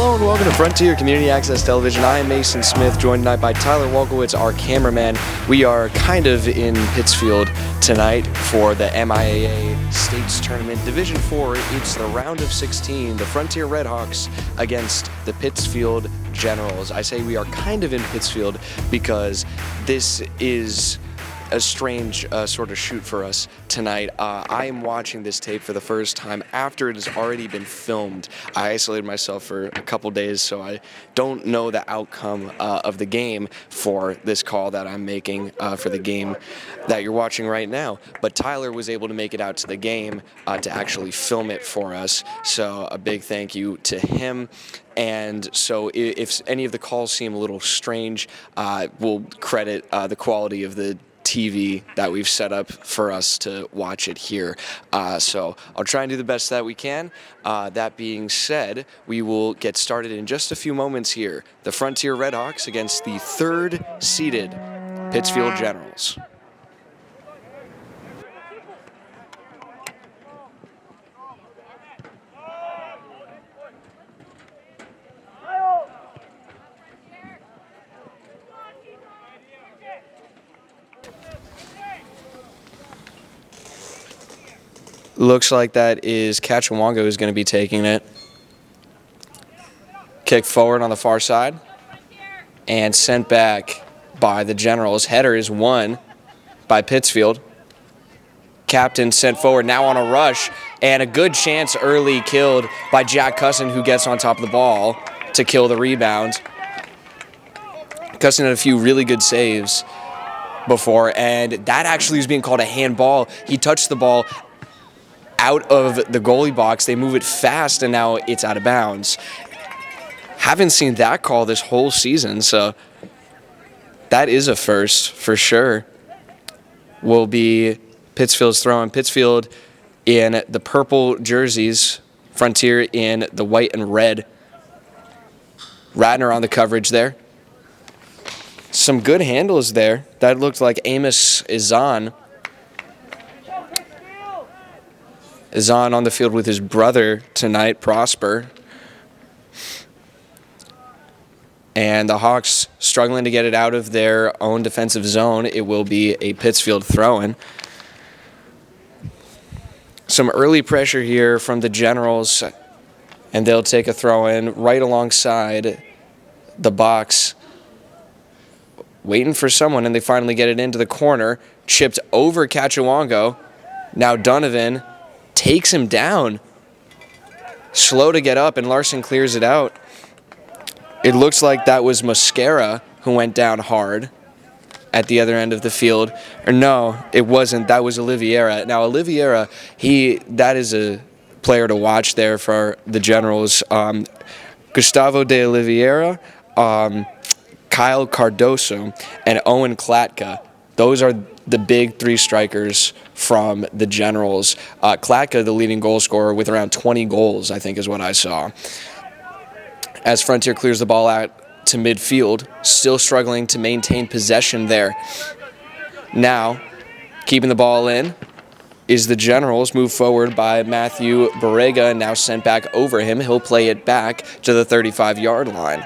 Hello and welcome to Frontier Community Access Television. I am Mason Smith, joined tonight by Tyler Wolkowitz, our cameraman. We are kind of in Pittsfield tonight for the MIAA States Tournament. Division 4, it's the round of 16, the Frontier Redhawks against the Pittsfield Generals. I say we are kind of in Pittsfield because this is a strange sort of shoot for us tonight. I am watching this tape for the first time after it has already been filmed. I isolated myself for a couple days, so I don't know the outcome of the game for this call that I'm making for the game that you're watching right now. But Tyler was able to make it out to the game to actually film it for us, so a big thank you to him. And so if any of the calls seem a little strange, we'll credit the quality of the TV that we've set up for us to watch it here. So I'll try and do the best that we can. That being said, we will get started in just a few moments here. The Frontier Redhawks against the third-seeded Pittsfield Generals. Looks like that is Kachawongo who's going to be taking it. Kick forward on the far side and sent back by the Generals. Header is won by Pittsfield. Captain sent forward now on a rush, and a good chance early killed by Jack Cusson, who gets on top of the ball to kill the rebound. Cusson had a few really good saves before, and that actually is being called a handball. He touched the ball out of the goalie box. They move it fast, and now it's out of bounds. Haven't seen that call this whole season, so that is a first for sure. Will be Pittsfield's throwing. Pittsfield in the purple jerseys, Frontier in the white and red. Radner on the coverage there. Some good handles there. That looked like Amos Izan. Izan on the field with his brother tonight, Prosper. And the Hawks struggling to get it out of their own defensive zone. It will be a Pittsfield throw-in. Some early pressure here from the Generals, and they'll take a throw-in right alongside the box. Waiting for someone, and they finally get it into the corner. Chipped over Kachawongo. Now Donovan takes him down. Slow to get up, and Larson clears it out. It looks like that was Mosquera who went down hard at the other end of the field. Or no, it wasn't. That was Oliveira. Now, Oliveira, that is a player to watch there for the Generals. Gustavo de Oliveira, Kyle Cardoso, and Owen Klatka. Those are the big three strikers from the Generals. Klatka, the leading goal scorer, with around 20 goals, I think is what I saw. As Frontier clears the ball out to midfield, still struggling to maintain possession there. Now, keeping the ball in is the Generals, moved forward by Matthew Borrega, and now sent back over him. He'll play it back to the 35-yard line.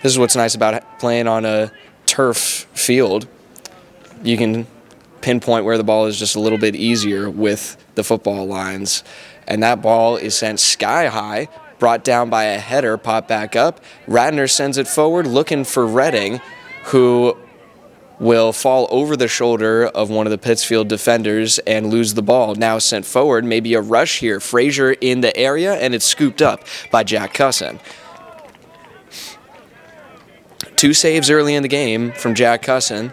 This is what's nice about playing on a turf field. You can pinpoint where the ball is just a little bit easier with the football lines. And that ball is sent sky high, brought down by a header, popped back up. Radner sends it forward, looking for Redding, who will fall over the shoulder of one of the Pittsfield defenders and lose the ball. Now sent forward, maybe a rush here. Frazier in the area, and it's scooped up by Jack Cusson. 2 saves early in the game from Jack Cusson,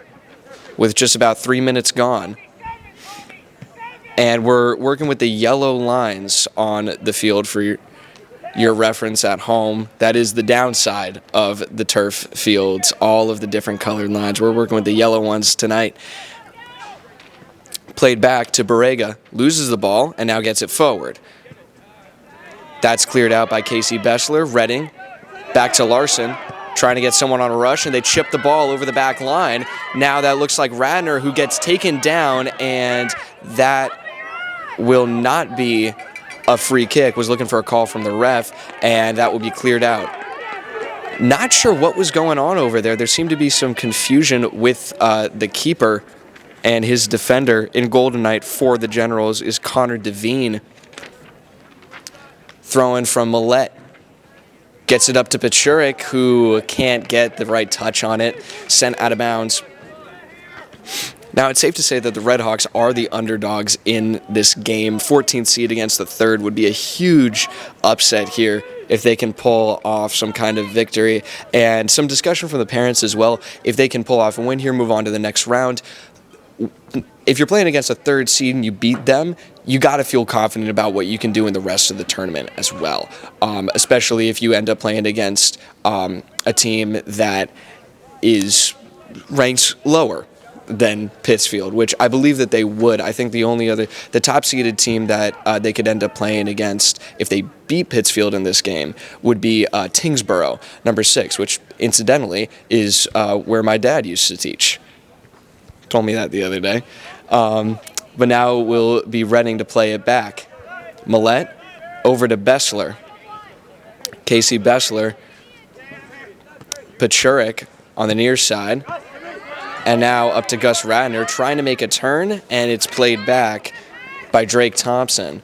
with just about 3 minutes gone. And we're working with the yellow lines on the field for your reference at home. That is the downside of the turf fields, all of the different colored lines. We're working with the yellow ones tonight. Played back to Borrega, loses the ball, and now gets it forward. That's cleared out by Casey Bessler. Redding, back to Larson. Trying to get someone on a rush, and they chip the ball over the back line. Now that looks like Radner, who gets taken down, and that will not be a free kick, was looking for a call from the ref, and that will be cleared out. Not sure what was going on over there. There seemed to be some confusion with the keeper and his defender. In goal tonight for the Generals is Connor Devine. Throwing from Millette. Gets it up to Pachurik, who can't get the right touch on it. Sent out of bounds. Now, it's safe to say that the Redhawks are the underdogs in this game. 14th seed against the 3rd would be a huge upset here if they can pull off some kind of victory. And some discussion from the parents as well. If they can pull off a win here, move on to the next round. If you're playing against a 3rd seed and you beat them, you got to feel confident about what you can do in the rest of the tournament as well, especially if you end up playing against a team that is ranked lower than Pittsfield, which I believe that they would. I think the top-seeded team that they could end up playing against if they beat Pittsfield in this game would be Tingsboro, number 6, which incidentally is where my dad used to teach. Told me that the other day. But now we'll be ready to play it back. Millette over to Bessler. Casey Bessler. Pachurik on the near side. And now up to Gus Radner, trying to make a turn, and it's played back by Drake Thompson.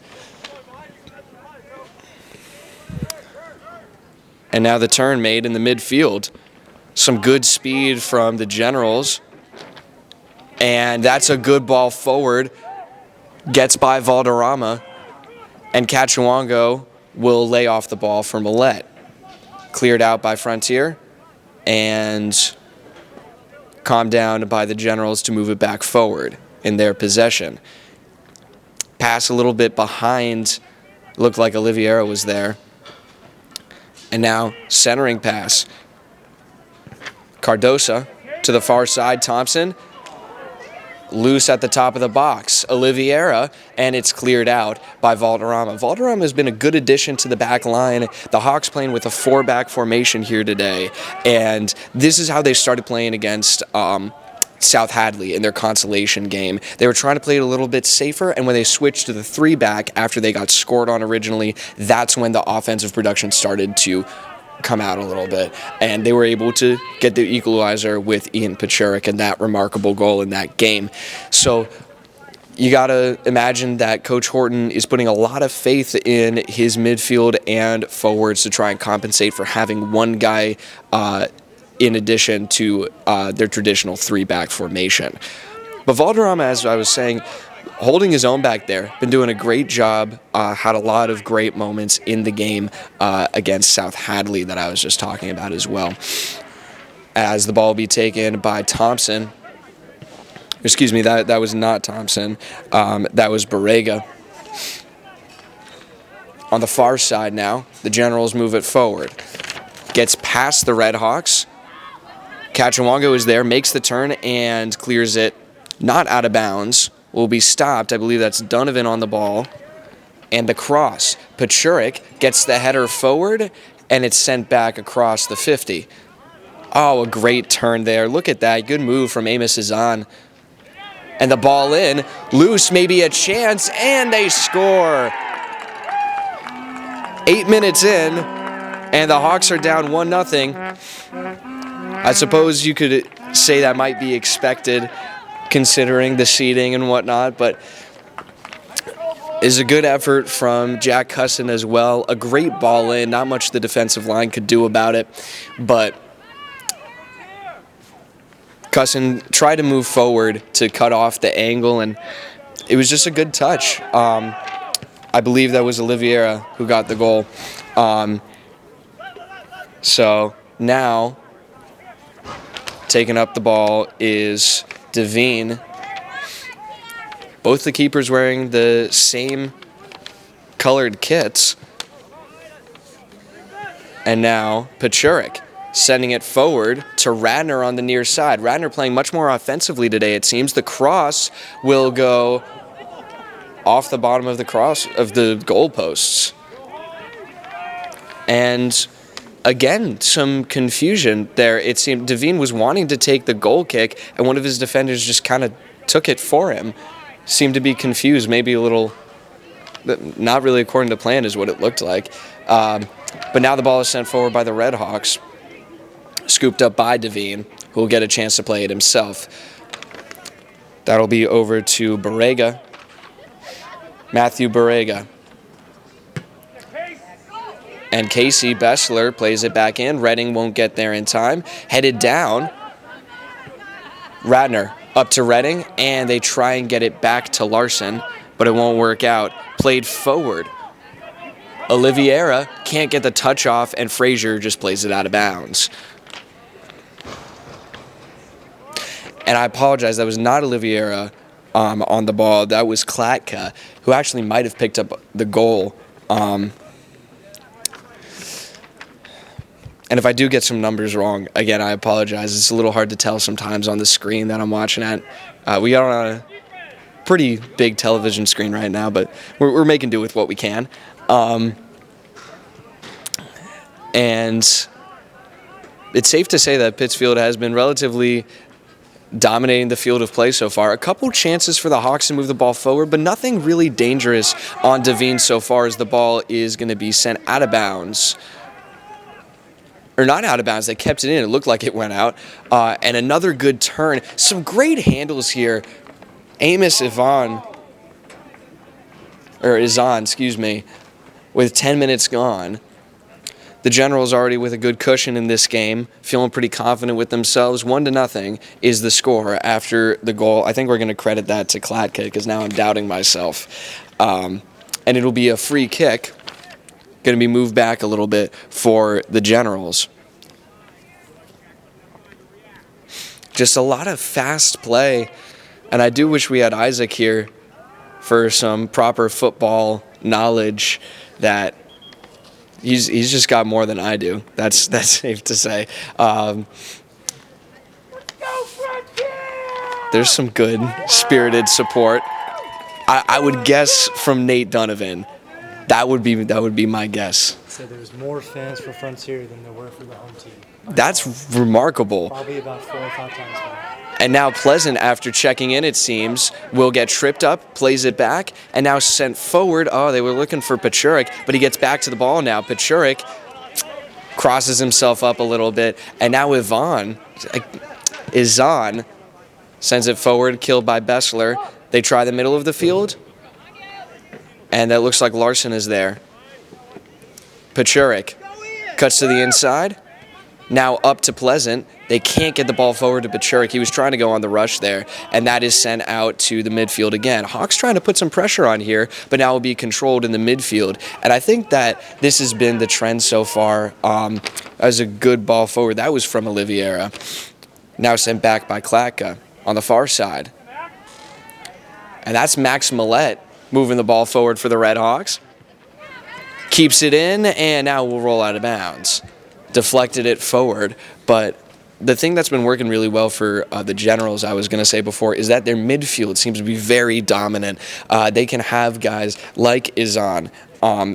And now the turn made in the midfield. Some good speed from the Generals. And that's a good ball forward. Gets by Valderrama. And Cachuango will lay off the ball for Millette. Cleared out by Frontier. And calmed down by the Generals to move it back forward in their possession. Pass a little bit behind. Looked like Oliveira was there. And now centering pass. Cardosa to the far side. Thompson. Loose at the top of the box. Oliveira, and it's cleared out by Valderrama. Valderrama has been a good addition to the back line. The Hawks playing with a 4-back formation here today, and this is how they started playing against South Hadley in their consolation game. They were trying to play it a little bit safer, and when they switched to the 3-back after they got scored on originally, that's when the offensive production started to come out a little bit, and they were able to get the equalizer with Ian Pachurik and that remarkable goal in that game. So you got to imagine that Coach Horton is putting a lot of faith in his midfield and forwards to try and compensate for having one guy in addition to their traditional 3-back formation. But Valderrama, as I was saying, holding his own back there, been doing a great job, had a lot of great moments in the game against South Hadley that I was just talking about as well. As the ball will be taken by Thompson. Excuse me, that was not Thompson. That was Borrega. On the far side now, the Generals move it forward. Gets past the Redhawks. Cachuango is there, makes the turn, and clears it not out of bounds. Will be stopped. I believe that's Donovan on the ball. And the cross. Pachurik gets the header forward, and it's sent back across the 50. Oh, a great turn there. Look at that. Good move from Amos Izan. And the ball in. Loose, maybe a chance, and they score. 8 minutes in, and the Hawks are down 1-0. I suppose you could say that might be expected considering the seeding and whatnot, but is a good effort from Jack Cusson as well. A great ball in. Not much the defensive line could do about it, but Cusson tried to move forward to cut off the angle, and it was just a good touch. I believe that was Oliveira who got the goal. So now taking up the ball is Devine. Both the keepers wearing the same colored kits. And now Pachurik sending it forward to Radner on the near side. Radner playing much more offensively today, it seems. The cross will go off the bottom of the goalposts. And again, some confusion there. It seemed Devine was wanting to take the goal kick, and one of his defenders just kind of took it for him. Seemed to be confused, maybe a little not really according to plan is what it looked like. But now the ball is sent forward by the Red Hawks, scooped up by Devine, who will get a chance to play it himself. That'll be over to Barrega. Matthew Barrega. And Casey Bessler plays it back in. Redding won't get there in time. Headed down. Radner up to Redding, and they try and get it back to Larson, but it won't work out. Played forward. Oliveira can't get the touch off, and Frazier just plays it out of bounds. And I apologize, that was not Oliveira on the ball. That was Klatka, who actually might have picked up the goal. And if I do get some numbers wrong, again, I apologize. It's a little hard to tell sometimes on the screen that I'm watching at. We are on a pretty big television screen right now, but we're making do with what we can. And it's safe to say that Pittsfield has been relatively dominating the field of play so far. A couple chances for the Hawks to move the ball forward, but nothing really dangerous on Devine so far, as the ball is going to be sent out of bounds. Or not out of bounds, they kept it in. It looked like it went out. And another good turn. Some great handles here. Amos Izan, with 10 minutes gone. The Generals already with a good cushion in this game, feeling pretty confident with themselves. 1-0 is the score after the goal. I think we're going to credit that to Klatka, because now I'm doubting myself. And it'll be a free kick. Going to be moved back a little bit for the Generals. Just a lot of fast play, and I do wish we had Isaac here for some proper football knowledge. That he's just got more than I do. That's safe to say. There's some good spirited support. I would guess from Nate Donovan. That would be my guess. So there was more fans for Frontier than there were for the home team. That's remarkable. Probably about 4 or 5 times more. And now Pleasant, after checking in, it seems, will get tripped up, plays it back, and now sent forward. Oh, they were looking for Pachurik, but he gets back to the ball now. Pachurik crosses himself up a little bit, and now Izan sends it forward, killed by Bessler. They try the middle of the field. And that looks like Larson is there. Pachurik cuts to the inside. Now up to Pleasant. They can't get the ball forward to Pachurik. He was trying to go on the rush there, and that is sent out to the midfield again. Hawks trying to put some pressure on here, but now will be controlled in the midfield. And I think that this has been the trend so far as a good ball forward. That was from Oliveira. Now sent back by Klatka on the far side. And that's Max Millette moving the ball forward for the Red Hawks. Keeps it in, and now we'll roll out of bounds. Deflected it forward, but the thing that's been working really well for the Generals, I was going to say before, is that their midfield seems to be very dominant. They can have guys like Izan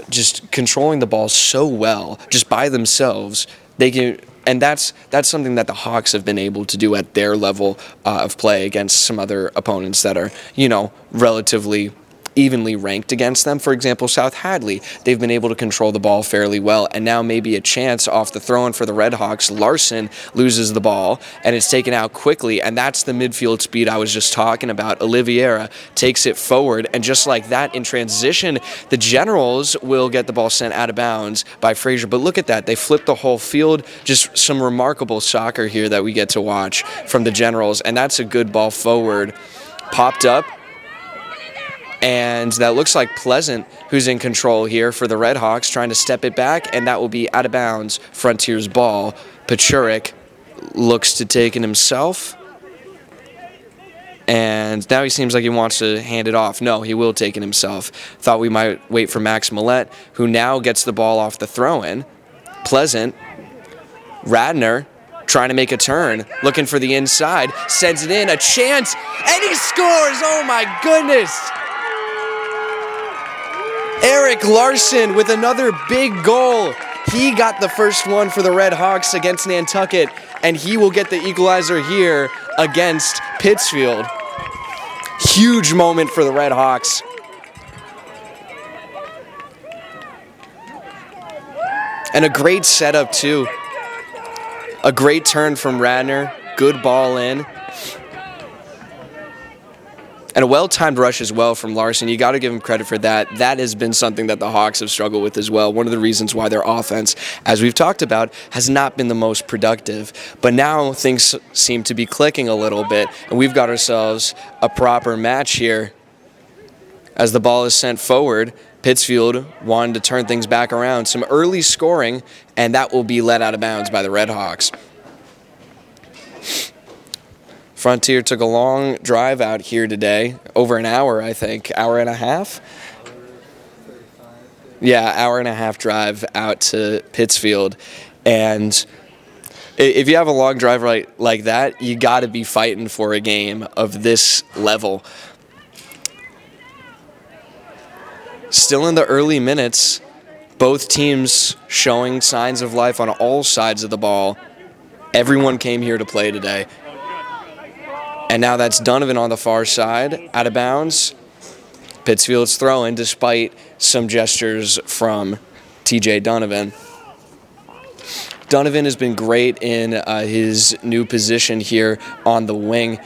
just controlling the ball so well, just by themselves. They can, and that's something that the Hawks have been able to do at their level of play against some other opponents that are, relatively evenly ranked against them. For example, South Hadley, they've been able to control the ball fairly well, and now maybe a chance off the throw-in for the Red Hawks. Larson loses the ball, and it's taken out quickly, and that's the midfield speed I was just talking about. Oliveira takes it forward, and just like that, in transition, the Generals will get the ball sent out of bounds by Frazier. But look at that. They flipped the whole field. Just some remarkable soccer here that we get to watch from the Generals, and that's a good ball forward. Popped up. And that looks like Pleasant, who's in control here for the Red Hawks, trying to step it back, and that will be out of bounds. Frontier's ball. Pachurik looks to take it himself. And now he seems like he wants to hand it off. No, he will take it himself. Thought we might wait for Max Millette, who now gets the ball off the throw-in. Pleasant. Radner trying to make a turn, looking for the inside, sends it in, a chance, and he scores! Oh my goodness! Eric Larson with another big goal. He got the first one for the Red Hawks against Nantucket, and he will get the equalizer here against Pittsfield. Huge moment for the Red Hawks. And a great setup, too. A great turn from Radner. Good ball in. And a well-timed rush as well from Larson. You got to give him credit for that. That has been something that the Hawks have struggled with as well. One of the reasons why their offense, as we've talked about, has not been the most productive. But now things seem to be clicking a little bit, and we've got ourselves a proper match here. As the ball is sent forward, Pittsfield wanted to turn things back around. Some early scoring, and that will be let out of bounds by the Red Hawks. Frontier took a long drive out here today, over an hour, I think, hour and a half? Yeah, hour and a half drive out to Pittsfield. And if you have a long drive like that, you got to be fighting for a game of this level. Still in the early minutes, both teams showing signs of life on all sides of the ball. Everyone came here to play today. And now that's Donovan on the far side, out of bounds. Pittsfield's throwing despite some gestures from TJ Donovan. Donovan has been great in his new position here on the wing.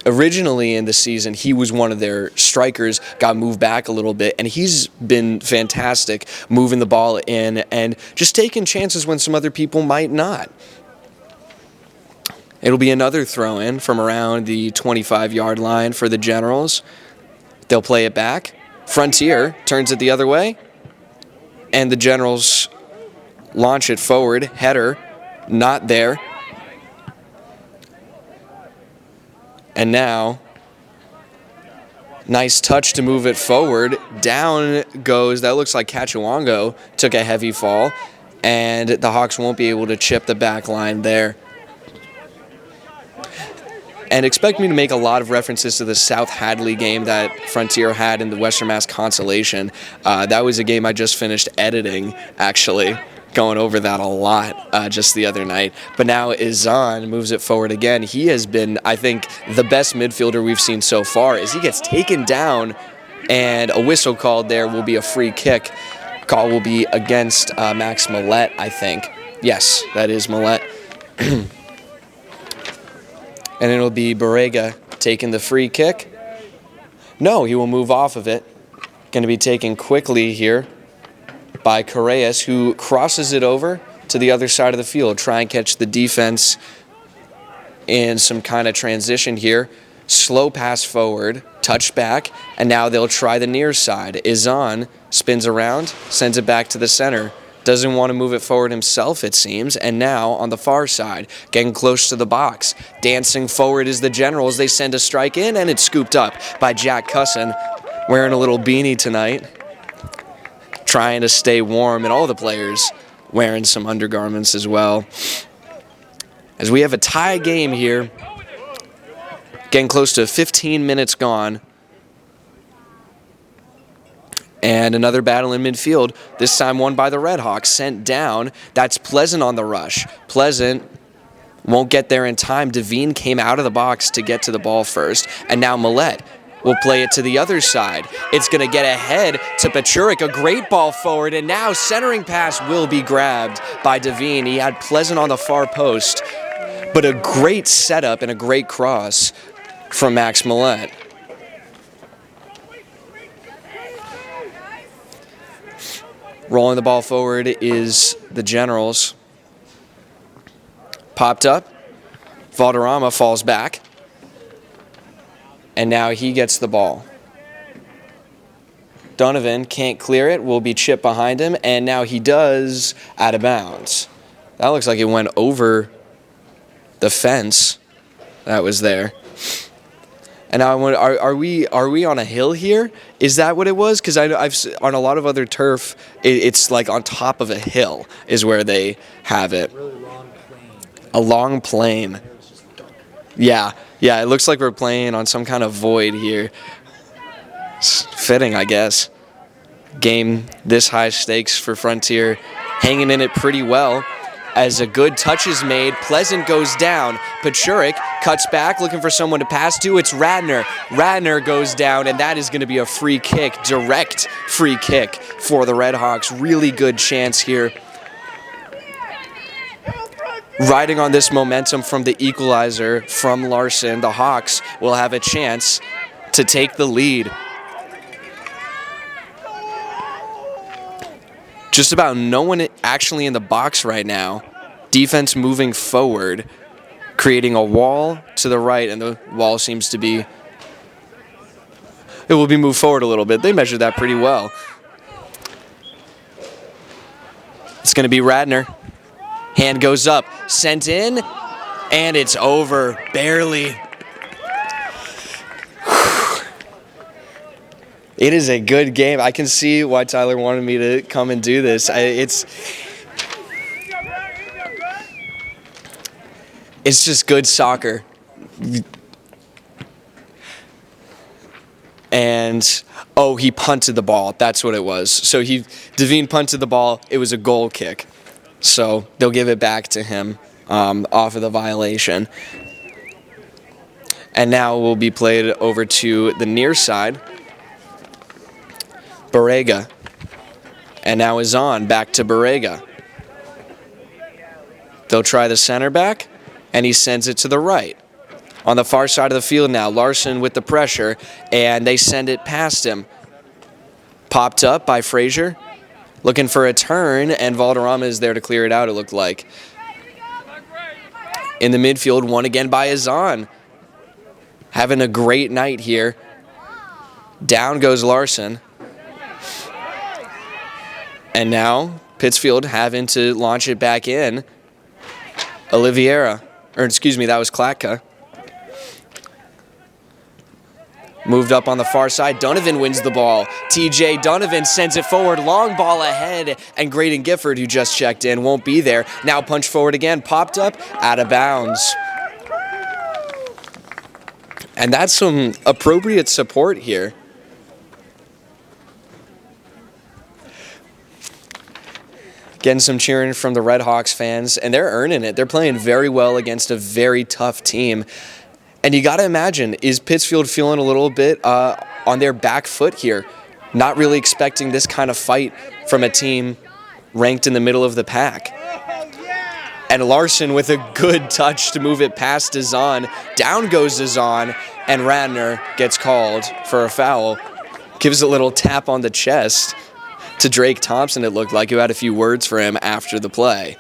Originally in the season, he was one of their strikers, got moved back a little bit, and he's been fantastic moving the ball in and just taking chances when some other people might not. It'll be another throw-in from around the 25-yard line for the Generals. They'll play it back. Frontier turns it the other way, and the Generals launch it forward. Header, not there. And now, nice touch to move it forward. Down goes, that looks like Cachuango took a heavy fall, and the Hawks won't be able to chip the back line there. And expect me to make a lot of references to the South Hadley game that Frontier had in the Western Mass Consolation. That was a game I just finished editing, actually. Going over that a lot just the other night. But now Izan moves it forward again. He has been, I think, the best midfielder we've seen so far as he gets taken down, and a whistle called there will be a free kick. Call will be against Max Millette, I think. Yes, that is Millette. And it'll be Borrega taking the free kick. No, he will move off of it. Going to be taken quickly here by Correas, who crosses it over to the other side of the field. Try and catch the defense in some kind of transition here. Slow pass forward, touch back, and now they'll try the near side. Izan spins around, sends it back to the center. Doesn't want to move it forward himself, it seems. And now on the far side, getting close to the box. Dancing forward is the Generals. They send a strike in, and it's scooped up by Jack Cusson, wearing a little beanie tonight, trying to stay warm, and all the players wearing some undergarments as well. As we have a tie game here, getting close to 15 minutes gone. And another battle in midfield, this time won by the Red Hawks, sent down. That's Pleasant on the rush. Pleasant won't get there in time. Devine came out of the box to get to the ball first. And now Millette will play it to the other side. It's going to get ahead to Pachurik. A great ball forward, and now centering pass will be grabbed by Devine. He had Pleasant on the far post, but a great setup and a great cross from Max Millette. Rolling the ball forward is the Generals. Popped up. Valderrama falls back. And now he gets the ball. Donovan can't clear it. Will be chipped behind him. And now he does, out of bounds. That looks like it went over the fence that was there. And now I wonder, are we on a hill here? Is that what it was? Because I've on a lot of other turf, it's like on top of a hill is where they have it. Really long plane. A long plane. Yeah, it looks like we're playing on some kind of void here. It's fitting, I guess. Game this high stakes for Frontier, hanging in it pretty well. As a good touch is made, Pleasant goes down. Pachurik cuts back, looking for someone to pass to. It's Radner. Radner goes down, and that is going to be a free kick, direct free kick for the Red Hawks. Really good chance here riding on this momentum from the equalizer from Larson, the Hawks will have a chance to take the lead. Just about no one actually in the box right now. Defense moving forward, creating a wall to the right, and the wall seems to be, it will be moved forward a little bit. They measured that pretty well. It's going to be Radner. Hand goes up, sent in, and it's over, barely. It is a good game. I can see why Tyler wanted me to come and do this. It's just good soccer. And, oh, he punted the ball. That's what it was. So Devine punted the ball. It was a goal kick. So they'll give it back to him off of the violation. And now will be played over to the near side. Barrega. And now is on back to Barrega. They'll try the center back, and he sends it to the right. On the far side of the field now, Larson with the pressure, and they send it past him. Popped up by Frazier. Looking for a turn, and Valderrama is there to clear it out, it looked like. In the midfield, won again by Azan. Having a great night here. Down goes Larson. And now Pittsfield having to launch it back in. Oliveira, or excuse me, that was Klatka. Moved up on the far side. Donovan wins the ball. TJ Donovan sends it forward. Long ball ahead. And Graydon Gifford, who just checked in, won't be there. Now punch forward again. Popped up. Out of bounds. And that's some appropriate support here. Getting some cheering from the Red Hawks fans. And they're earning it. They're playing very well against a very tough team. And you got to imagine, is Pittsfield feeling a little bit on their back foot here? Not really expecting this kind of fight from a team ranked in the middle of the pack. And Larson with a good touch to move it past Azan. Down goes Azan, and Radner gets called for a foul. Gives a little tap on the chest to Drake Thompson, it looked like, who had a few words for him after the play.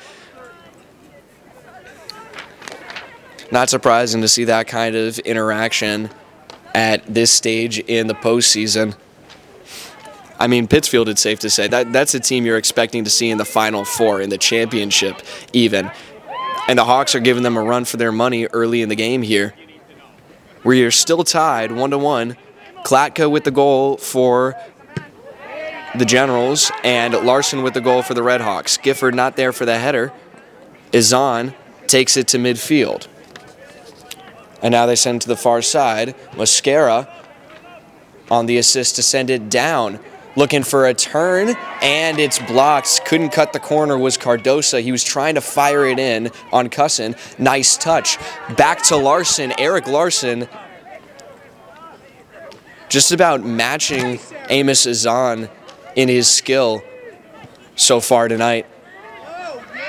Not surprising to see that kind of interaction at this stage in the postseason. I mean, Pittsfield, it's safe to say, that's a team you're expecting to see in the Final Four, in the championship even. And the Hawks are giving them a run for their money early in the game here. We are still tied 1-1. Klatka with the goal for the Generals, and Larson with the goal for the Red Hawks. Gifford not there for the header. Izan takes it to midfield. And now they send it to the far side. Mosquera on the assist to send it down. Looking for a turn, and it's blocked. Couldn't cut the corner was Cardosa. He was trying to fire it in on Cusson. Nice touch. Back to Larson. Eric Larson just about matching Amos Izan in his skill so far tonight.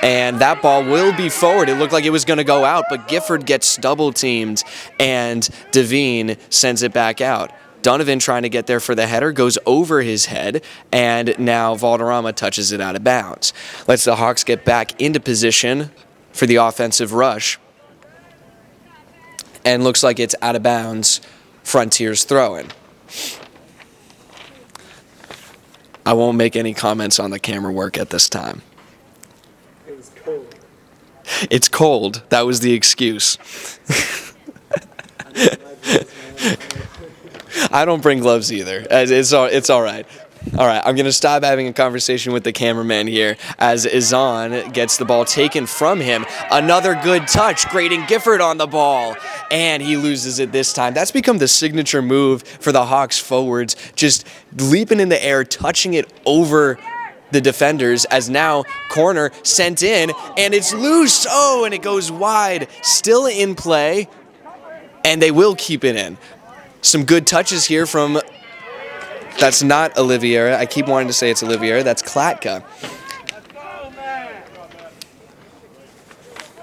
And that ball will be forward. It looked like it was going to go out, but Gifford gets double-teamed, and Devine sends it back out. Donovan trying to get there for the header, goes over his head, and now Valderrama touches it out of bounds. Lets the Hawks get back into position for the offensive rush. And looks like it's out of bounds. Frontiers throwing. I won't make any comments on the camera work at this time. It was cold. It's cold. That was the excuse. I don't bring gloves either. It's all right. All right, I'm going to stop having a conversation with the cameraman here as Izan gets the ball taken from him. Another good touch. Graydon Gifford on the ball, and he loses it this time. That's become the signature move for the Hawks forwards, just leaping in the air, touching it over the defenders, as now corner sent in, and it's loose. Oh, and it goes wide. Still in play, and they will keep it in. Some good touches here from... That's not Oliveira. I keep wanting to say it's Oliveira. That's Klatka.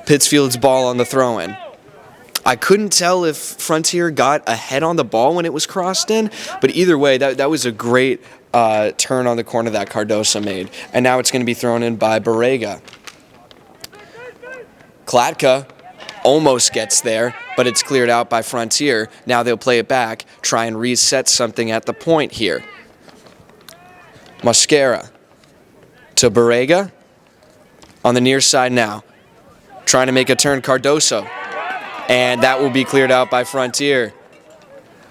Pittsfield's ball on the throw-in. I couldn't tell if Frontier got ahead on the ball when it was crossed in, but either way, that was a great turn on the corner that Cardoso made. And now it's going to be thrown in by Barrega. Klatka almost gets there, but it's cleared out by Frontier. Now they'll play it back, try and reset something at the point here. Mosquera to Barrega on the near side now. Trying to make a turn, Cardoso. And that will be cleared out by Frontier.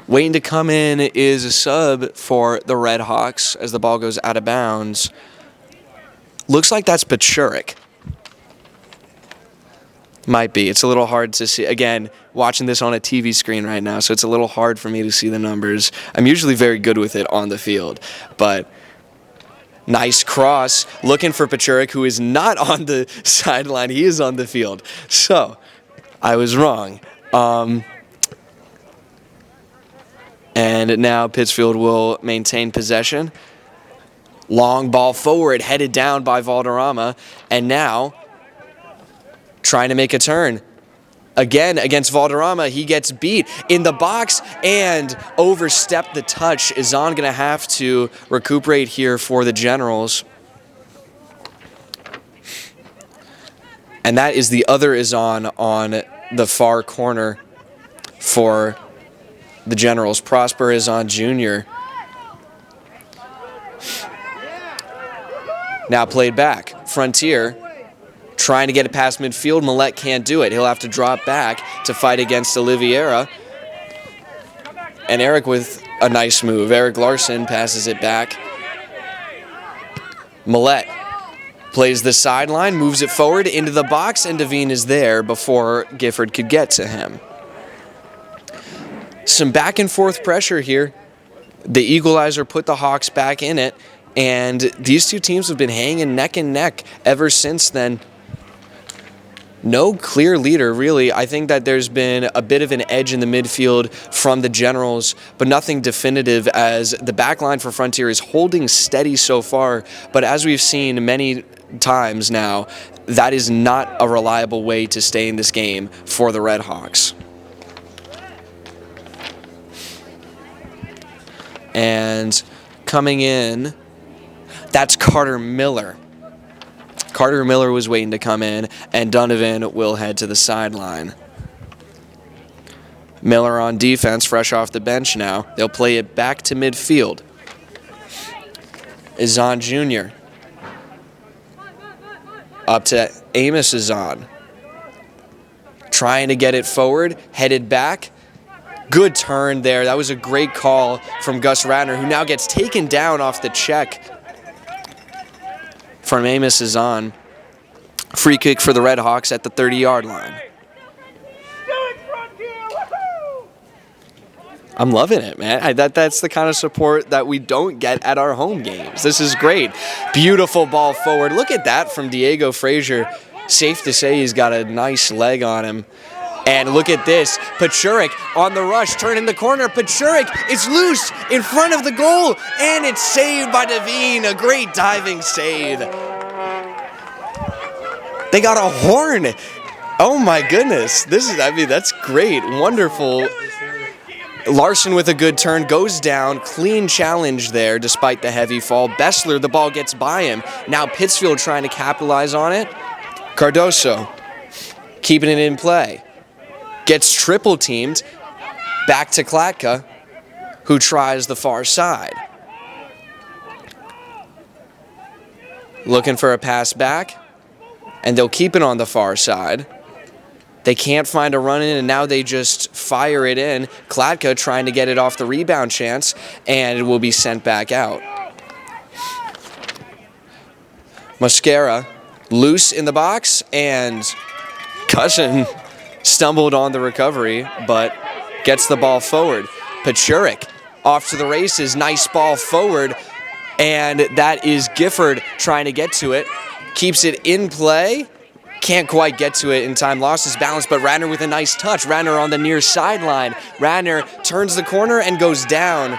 Waiting to come in is a sub for the Red Hawks as the ball goes out of bounds. Looks like that's Pachurik. Might be. It's a little hard to see. Again, watching this on a TV screen right now, so it's a little hard for me to see the numbers. I'm usually very good with it on the field, but nice cross. Looking for Pachurik, who is not on the sideline. He is on the field. So I was wrong. And now Pittsfield will maintain possession. Long ball forward, headed down by Valderrama. And now trying to make a turn. Again, against Valderrama, he gets beat in the box and overstepped the touch. Izan going to have to recuperate here for the Generals. And that is the other Izan on the far corner for the Generals. Prosper Izan Jr. Now played back. Frontier trying to get it past midfield. Millette can't do it. He'll have to drop back to fight against Oliveira. And Eric with a nice move. Eric Larson passes it back. Millette plays the sideline, moves it forward into the box, and Devine is there before Gifford could get to him. Some back and forth pressure here. The equalizer put the Hawks back in it, and these two teams have been hanging neck and neck ever since then. No clear leader, really. I think that there's been a bit of an edge in the midfield from the Generals, but nothing definitive as the back line for Frontier is holding steady so far. But as we've seen many times now, that is not a reliable way to stay in this game for the Red Hawks. And coming in, that's Carter Miller. Carter Miller was waiting to come in, and Donovan will head to the sideline. Miller on defense, fresh off the bench now. They'll play it back to midfield. Izan Jr. Up to Amos Izan. Trying to get it forward, headed back. Good turn there. That was a great call from Gus Radner, who now gets taken down off the check from Amos Izan. Free kick for the Red Hawks at the 30-yard line. I'm loving it, man. That's the kind of support that we don't get at our home games. This is great. Beautiful ball forward. Look at that from Diego Frazier. Safe to say he's got a nice leg on him. And look at this. Pachurik on the rush, turning the corner. Pachurik is loose in front of the goal, and it's saved by Devine. A great diving save. They got a horn. Oh my goodness. That's great. Wonderful. Larson with a good turn, goes down. Clean challenge there despite the heavy fall. Bessler, the ball gets by him. Now Pittsfield trying to capitalize on it. Cardoso keeping it in play. Gets triple teamed. Back to Klatka, who tries the far side. Looking for a pass back. And they'll keep it on the far side. They can't find a run in, and now they just fire it in. Klatka trying to get it off the rebound chance, and it will be sent back out. Mosquera loose in the box, and Cushion stumbled on the recovery, but gets the ball forward. Pachurik off to the races. Nice ball forward, and that is Gifford trying to get to it. Keeps it in play. Can't quite get to it in time. Lost his balance, but Radner with a nice touch. Radner on the near sideline. Radner turns the corner and goes down.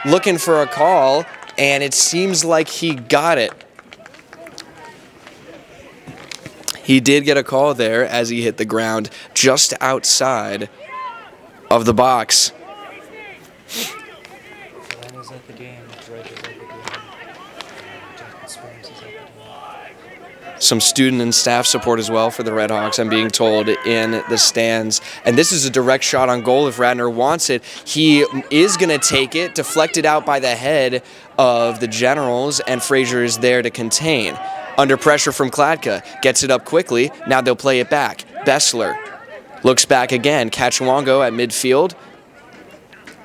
Looking for a call, and it seems like he got it. He did get a call there as he hit the ground just outside of the box. Atlanta's at the game. Dredge is at the game. Justin Springs is at the game. Some student and staff support as well for the Red Hawks, I'm being told, in the stands. And this is a direct shot on goal if Radnor wants it. He is going to take it, deflected out by the head of the Generals, and Frazier is there to contain. Under pressure from Kladka, gets it up quickly. Now they'll play it back. Bessler looks back again. Kachuango at midfield.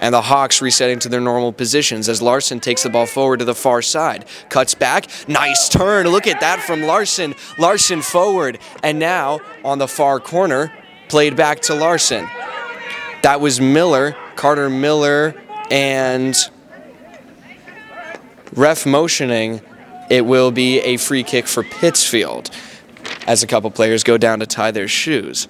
And the Hawks resetting to their normal positions as Larson takes the ball forward to the far side. Cuts back. Nice turn. Look at that from Larson. Larson forward. And now on the far corner, played back to Larson. That was Miller, Carter Miller, and ref motioning. It will be a free kick for Pittsfield as a couple players go down to tie their shoes.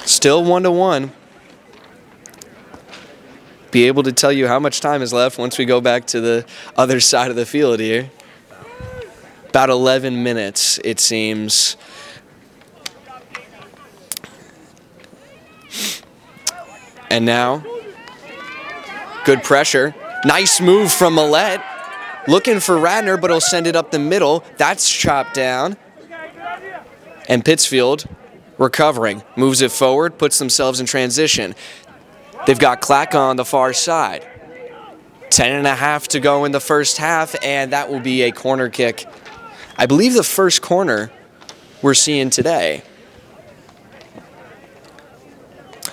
Still 1-1. Be able to tell you how much time is left once we go back to the other side of the field here. About 11 minutes, it seems. And now, good pressure. Nice move from Millette. Looking for Radnor, but he'll send it up the middle. That's chopped down. And Pittsfield recovering. Moves it forward, puts themselves in transition. They've got Klaka on the far side. 10.5 to go in the first half, and that will be a corner kick. I believe the first corner we're seeing today.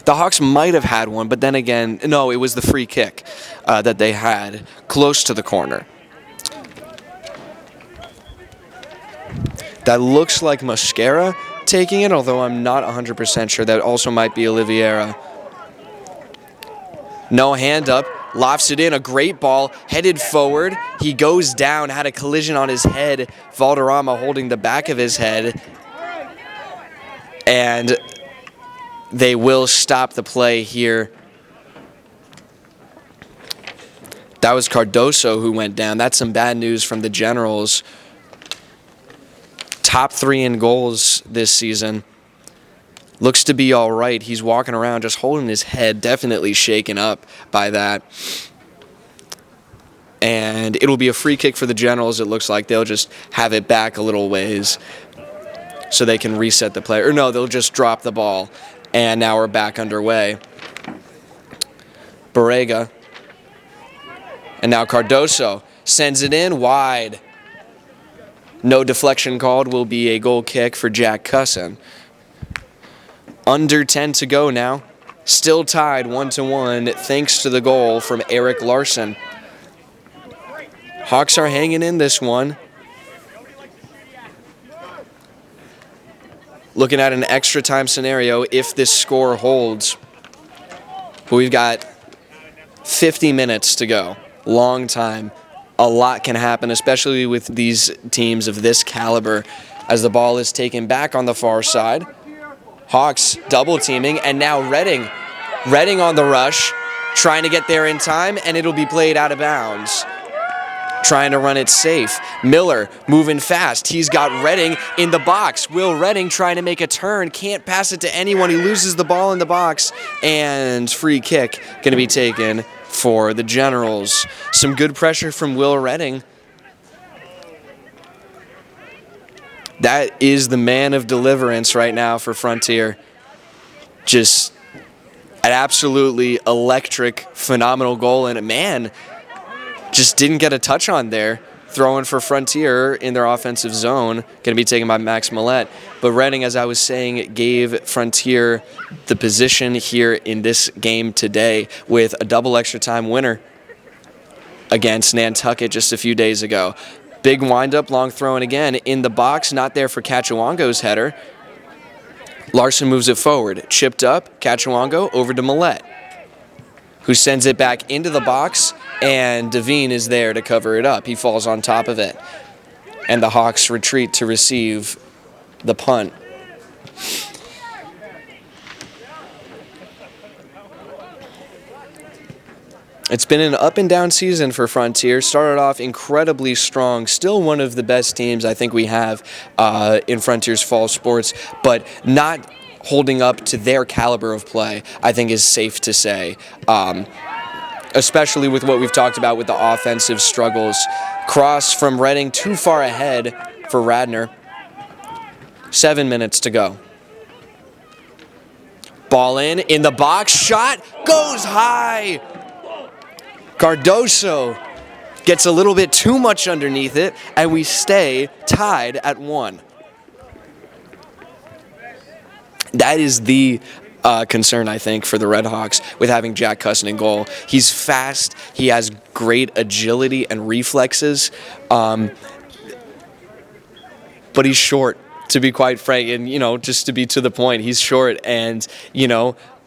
The Hawks might have had one, but then again, no, it was the free kick that they had close to the corner. That looks like Mosquera taking it, although I'm not 100% sure. That also might be Oliveira. No hand up, lofts it in, a great ball, headed forward. He goes down, had a collision on his head. Valderrama holding the back of his head. And they will stop the play here. That was Cardoso who went down. That's some bad news from the Generals. Top 3 in goals this season. Looks to be all right. He's walking around just holding his head, definitely shaken up by that. And it'll be a free kick for the Generals, it looks like. They'll just have it back a little ways so they can reset the play. Or no, they'll just drop the ball. And now we're back underway. Borrega. And now Cardoso sends it in wide. No deflection called, will be a goal kick for Jack Cusson. Under 10 to go now. Still tied 1-1 thanks to the goal from Eric Larson. Hawks are hanging in this one. Looking at an extra time scenario if this score holds. But we've got 50 minutes to go. Long time. A lot can happen, especially with these teams of this caliber, as the ball is taken back on the far side. Hawks double teaming, and now Redding. Redding on the rush, trying to get there in time, and it'll be played out of bounds. Trying to run it safe. Miller moving fast. He's got Redding in the box. Will Redding trying to make a turn. Can't pass it to anyone. He loses the ball in the box. And free kick going to be taken for the Generals. Some good pressure from Will Redding. That is the man of deliverance right now for Frontier. Just an absolutely electric, phenomenal goal. And man, just didn't get a touch on there. Throwing for Frontier in their offensive zone. Going to be taken by Max Millette. But Redding, as I was saying, gave Frontier the position here in this game today with a double extra time winner against Nantucket just a few days ago. Big windup, long throwing again in the box. Not there for Kachuango's header. Larson moves it forward. Chipped up. Kachuango over to Millette, who sends it back into the box, and Devine is there to cover it up. He falls on top of it. And the Hawks retreat to receive the punt. It's been an up and down season for Frontier. Started off incredibly strong. Still one of the best teams I think we have in Frontier's fall sports, but not holding up to their caliber of play, I think is safe to say. Especially with what we've talked about with the offensive struggles. Cross from Reading too far ahead for Radnor. 7 minutes to go. Ball in the box, shot goes high. Cardoso gets a little bit too much underneath it, and we stay tied at 1. That is the concern, I think, for the Red Hawks with having Jack Cusson in goal. He's fast. He has great agility and reflexes, but he's short, to be quite frank. And, just to be to the point, he's short. And,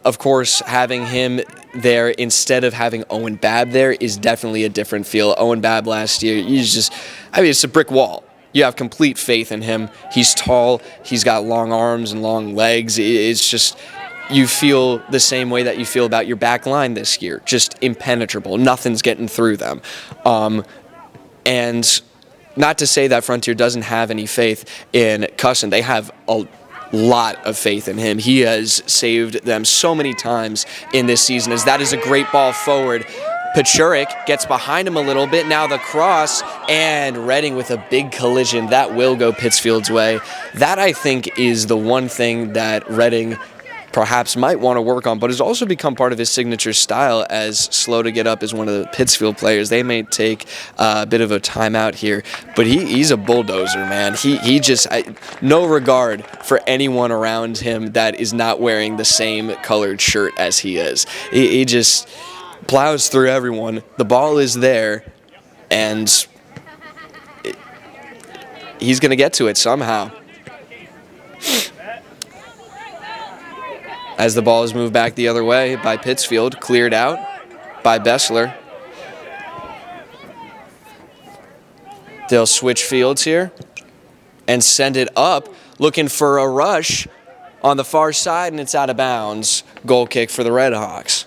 of course, having him there instead of having Owen Babb there is definitely a different feel. Owen Babb last year, it's a brick wall. You have complete faith in him. He's tall. He's got long arms and long legs. It's just, you feel the same way that you feel about your back line this year. Just impenetrable. Nothing's getting through them. And not to say that Frontier doesn't have any faith in Cusson. They have a lot of faith in him. He has saved them so many times in this season, as that is a great ball forward. Pachurik gets behind him a little bit. Now the cross, and Reading with a big collision. That will go Pittsfield's way. That, I think, is the one thing that Reading perhaps might want to work on, but has also become part of his signature style, as slow to get up as one of the Pittsfield players. They may take a bit of a timeout here, but he's a bulldozer, man. He just, no regard for anyone around him that is not wearing the same colored shirt as he is. He just plows through everyone. The ball is there, and he's going to get to it somehow. As the ball is moved back the other way by Pittsfield, cleared out by Bessler. They'll switch fields here and send it up, looking for a rush on the far side, and it's out of bounds. Goal kick for the Red Hawks.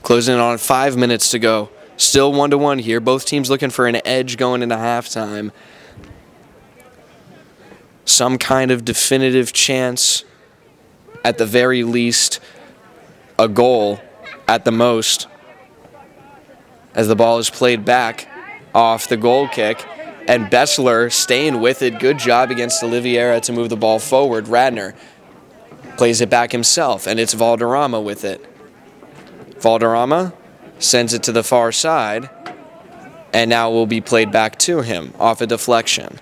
Closing in on 5 minutes to go. Still 1-1 here. Both teams looking for an edge going into halftime. Some kind of definitive chance, at the very least, a goal at the most. As the ball is played back off the goal kick, and Bessler staying with it. Good job against Oliveira to move the ball forward. Radnor plays it back himself, and it's Valderrama with it. Valderrama sends it to the far side, and now will be played back to him off a deflection.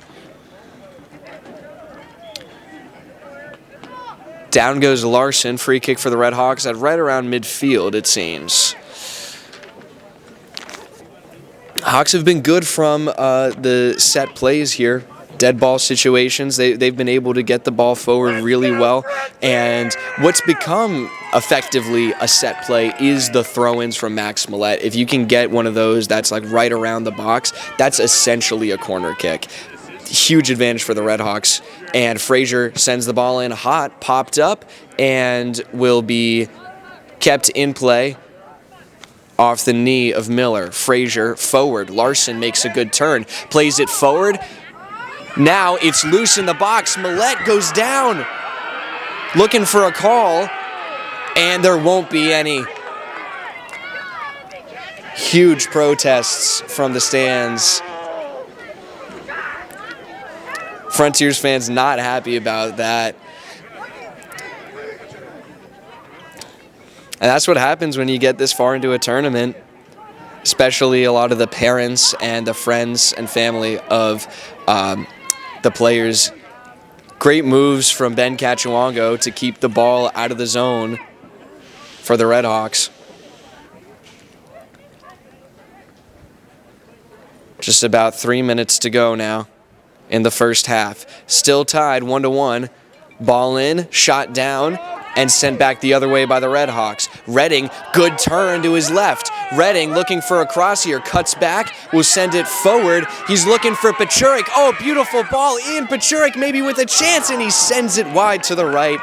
Down goes Larson. Free kick for the Red Hawks at right around midfield, it seems. Hawks have been good from the set plays here. Dead ball situations, they've been able to get the ball forward really well. And what's become effectively a set play is the throw-ins from Max Millette. If you can get one of those that's like right around the box, that's essentially a corner kick. Huge advantage for the Red Hawks. And Frazier sends the ball in hot, popped up, and will be kept in play off the knee of Miller. Frazier forward. Larson makes a good turn, plays it forward. Now it's loose in the box. Millette goes down, looking for a call, and there won't be any. Huge protests from the stands. Frontiers fans not happy about that. And that's what happens when you get this far into a tournament, especially a lot of the parents and the friends and family of the players. Great moves from Ben Cachuongo to keep the ball out of the zone for the Red Hawks. Just about 3 minutes to go now in the first half. Still tied 1-1. Ball in, shot down, and sent back the other way by the Redhawks. Redding, good turn to his left. Redding looking for a cross here, cuts back, will send it forward. He's looking for Pachurik. Oh, beautiful ball in. Pachurik maybe with a chance, and he sends it wide to the right.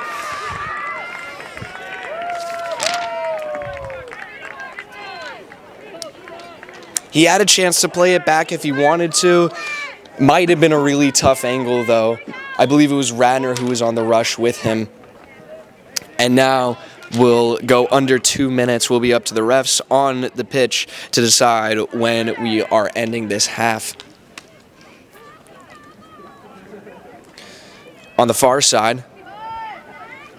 He had a chance to play it back if he wanted to. Might have been a really tough angle, though. I believe it was Radner who was on the rush with him. And now we'll go under 2 minutes. We'll be up to the refs on the pitch to decide when we are ending this half. On the far side,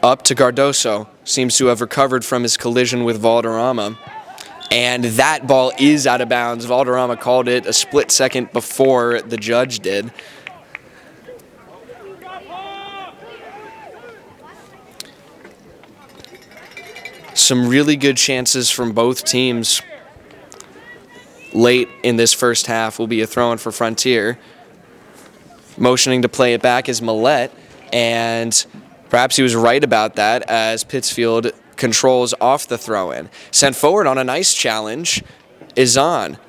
up to Cardoso. Seems to have recovered from his collision with Valderrama. And that ball is out of bounds. Valderrama called it a split second before the judge did. Some really good chances from both teams late in this first half. Will be a throw-in for Frontier. Motioning to play it back is Millette, and perhaps he was right about that as Pittsfield controls off the throw-in. Sent forward on a nice challenge is on.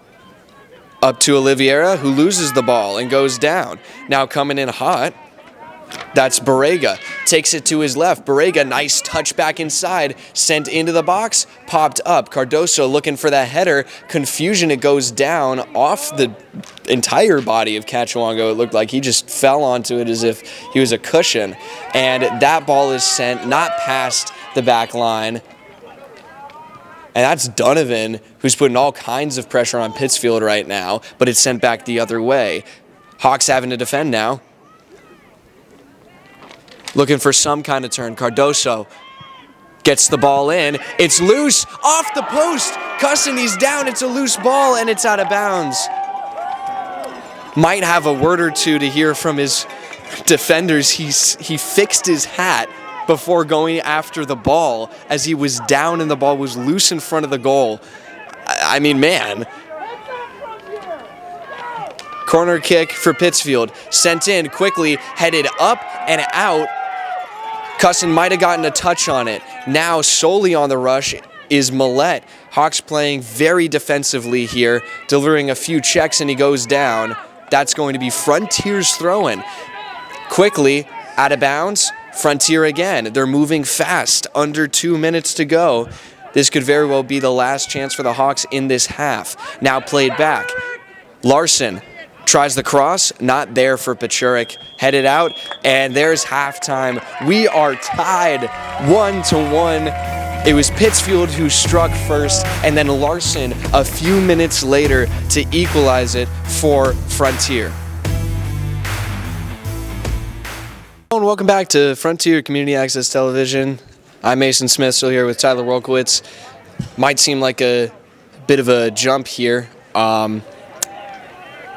Up to Oliveira, who loses the ball and goes down. Now coming in hot, that's Borrega. Takes it to his left. Borrega, nice touch back inside. Sent into the box, popped up. Cardoso looking for that header. Confusion, it goes down off the entire body of Cachuango. It looked like he just fell onto it as if he was a cushion. And that ball is sent not past the back line. And that's Donovan, who's putting all kinds of pressure on Pittsfield right now, but it's sent back the other way. Hawks having to defend now. Looking for some kind of turn. Cardoso gets the ball in. It's loose off the post. Cussin, he's down. It's a loose ball, and it's out of bounds. Might have a word or two to hear from his defenders. He fixed his hat before going after the ball as he was down and the ball was loose in front of the goal. I mean, man. Corner kick for Pittsfield. Sent in quickly, headed up and out. Cussin might have gotten a touch on it. Now solely on the rush is Millette. Hawks playing very defensively here, delivering a few checks, and he goes down. That's going to be Frontier's throw-in. Quickly, out of bounds, Frontier again. They're moving fast, under 2 minutes to go. This could very well be the last chance for the Hawks in this half. Now played back. Larson tries the cross, not there for Pachurik. Headed out, and there's halftime. We are tied 1-1. It was Pittsfield who struck first, and then Larson a few minutes later to equalize it for Frontier. Hello and welcome back to Frontier Community Access Television. I'm Mason Smith, still here with Tyler Wolkowitz. Might seem like a bit of a jump here.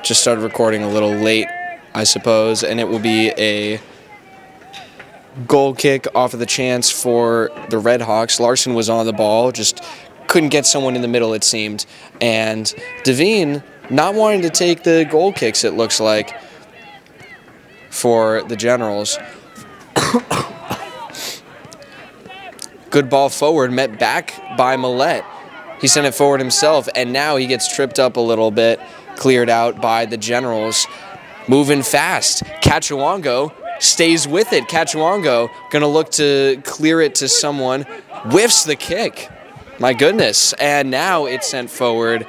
Just started recording a little late, I suppose, and it will be a goal kick off of the chance for the Redhawks. Larson was on the ball, just couldn't get someone in the middle, it seemed. And Devine not wanting to take the goal kicks, it looks like, for the Generals. Good ball forward, met back by Millette. He sent it forward himself, and now he gets tripped up a little bit. Cleared out by the Generals. Moving fast. Cachuango stays with it. Cachuango going to look to clear it to someone. Whiffs the kick. My goodness. And now it's sent forward.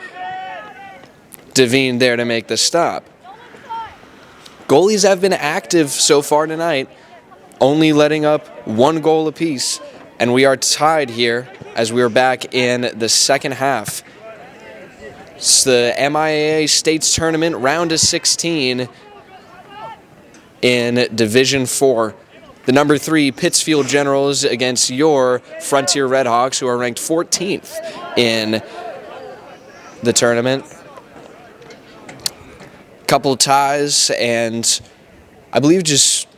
Devine there to make the stop. Goalies have been active so far tonight, only letting up one goal apiece. And we are tied here as we are back in the second half. It's the MIAA States Tournament, round of 16 in Division 4. The number 3 Pittsfield Generals against your Frontier Redhawks, who are ranked 14th in the tournament. Couple ties, and I believe just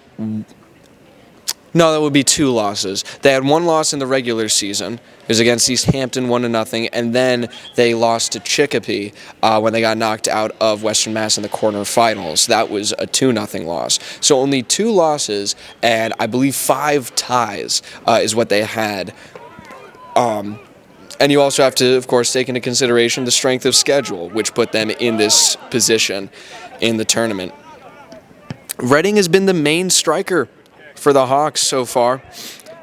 No, that would be 2 losses. They had 1 loss in the regular season. It was against East Hampton, 1-0, and then they lost to Chicopee when they got knocked out of Western Mass in the quarterfinals. That was a 2-0 loss. So only 2 losses, and I believe 5 ties is what they had. And you also have to, of course, take into consideration the strength of schedule, which put them in this position in the tournament. Reading has been the main striker for the Hawks so far,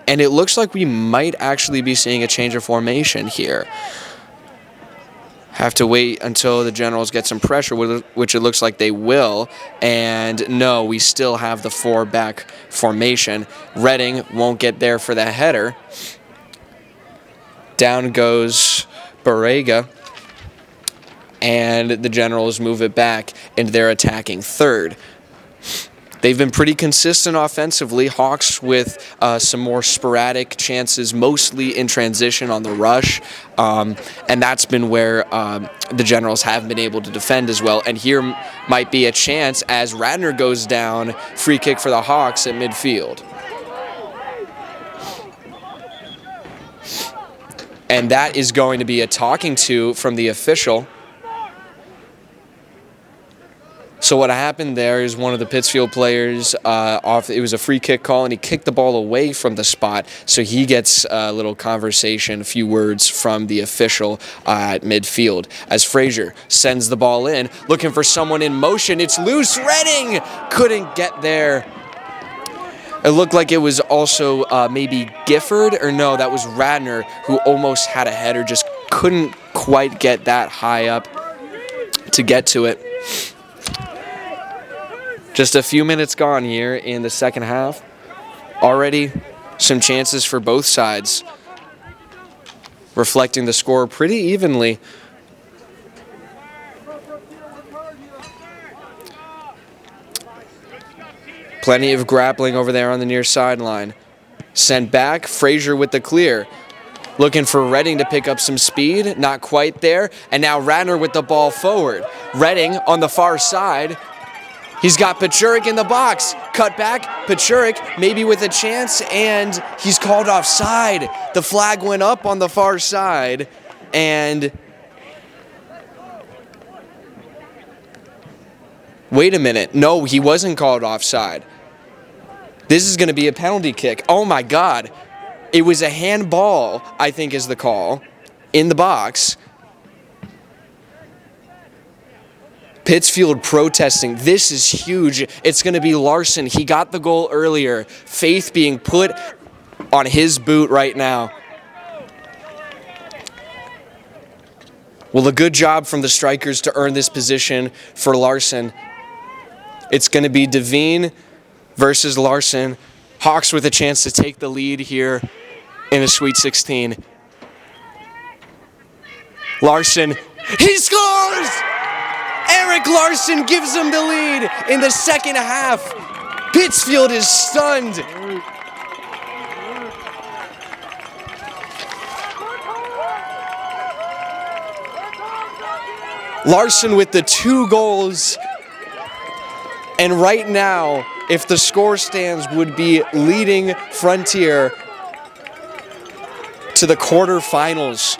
and it looks like we might actually be seeing a change of formation here. Have to wait until the Generals get some pressure, which it looks like they will, and no, we still have the 4-back formation. Reading won't get there for the header. Down goes Barrega, and the Generals move it back into their attacking third. They've been pretty consistent offensively. Hawks with some more sporadic chances, mostly in transition on the rush. And that's been where the Generals have been able to defend as well. And here might be a chance as Radner goes down. Free kick for the Hawks at midfield. And that is going to be a talking to from the official. So what happened there is one of the Pittsfield players, it was a free kick call, and he kicked the ball away from the spot. So he gets a little conversation, a few words from the official at midfield. As Frazier sends the ball in, looking for someone in motion. It's loose. Reading couldn't get there. It looked like it was also maybe Gifford, or no, that was Radner, who almost had a header, just couldn't quite get that high up to get to it. Just a few minutes gone here in the second half. Already some chances for both sides, reflecting the score pretty evenly. Plenty of grappling over there on the near sideline. Sent back, Frazier with the clear. Looking for Reading to pick up some speed, not quite there. And now Radner with the ball forward. Reading on the far side. He's got Pachurik in the box. Cut back, Pachurik maybe with a chance, and he's called offside. The flag went up on the far side, and wait a minute. No, he wasn't called offside. This is going to be a penalty kick. Oh my God. It was a handball, I think is the call, in the box. Pittsfield protesting. This is huge. It's going to be Larson. He got the goal earlier. Faith being put on his boot right now. Well, a good job from the strikers to earn this position for Larson. It's going to be Devine versus Larson. Hawks with a chance to take the lead here in the Sweet 16. Larson, he scores! Eric Larson gives them the lead in the second half. Pittsfield is stunned. Larson with the 2 goals. And right now, if the score stands, would be leading Frontier to the quarterfinals.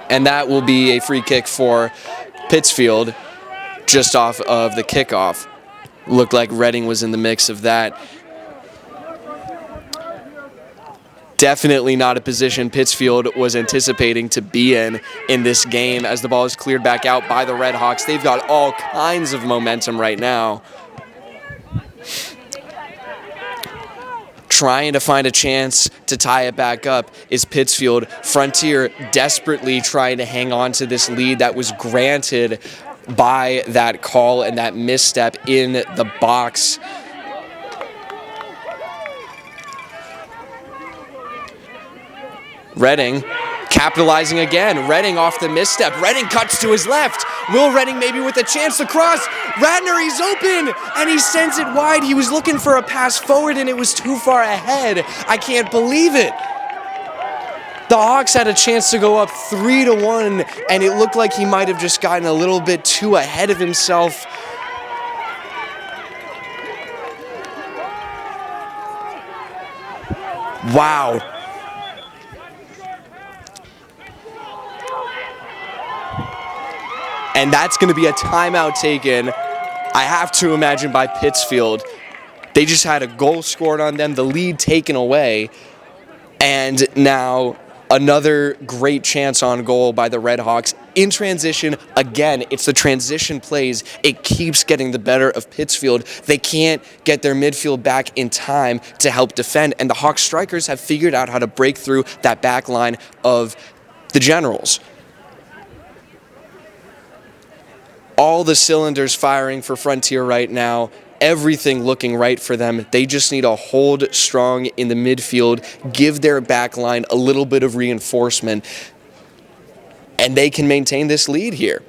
And that will be a free kick for Pittsfield just off of the kickoff. Looked like Reading was in the mix of that. Definitely not a position Pittsfield was anticipating to be in this game as the ball is cleared back out by the Red Hawks. They've got all kinds of momentum right now. Trying to find a chance to tie it back up is Pittsfield. Frontier desperately trying to hang on to this lead that was granted by that call and that misstep in the box. Reading capitalizing again. Reading off the misstep. Reading cuts to his left. Will Reading maybe with a chance to cross. Radner, he's open, and he sends it wide. He was looking for a pass forward, and it was too far ahead. I can't believe it. The Hawks had a chance to go up 3-1, and it looked like he might have just gotten a little bit too ahead of himself. Wow. And that's going to be a timeout taken, I have to imagine, by Pittsfield. They just had a goal scored on them, the lead taken away, and now another great chance on goal by the Redhawks. In transition, again, it's the transition plays. It keeps getting the better of Pittsfield. They can't get their midfield back in time to help defend, and the Hawks strikers have figured out how to break through that back line of the Generals. All the cylinders firing for Frontier right now. Everything looking right for them. They just need to hold strong in the midfield, give their back line a little bit of reinforcement, and they can maintain this lead here.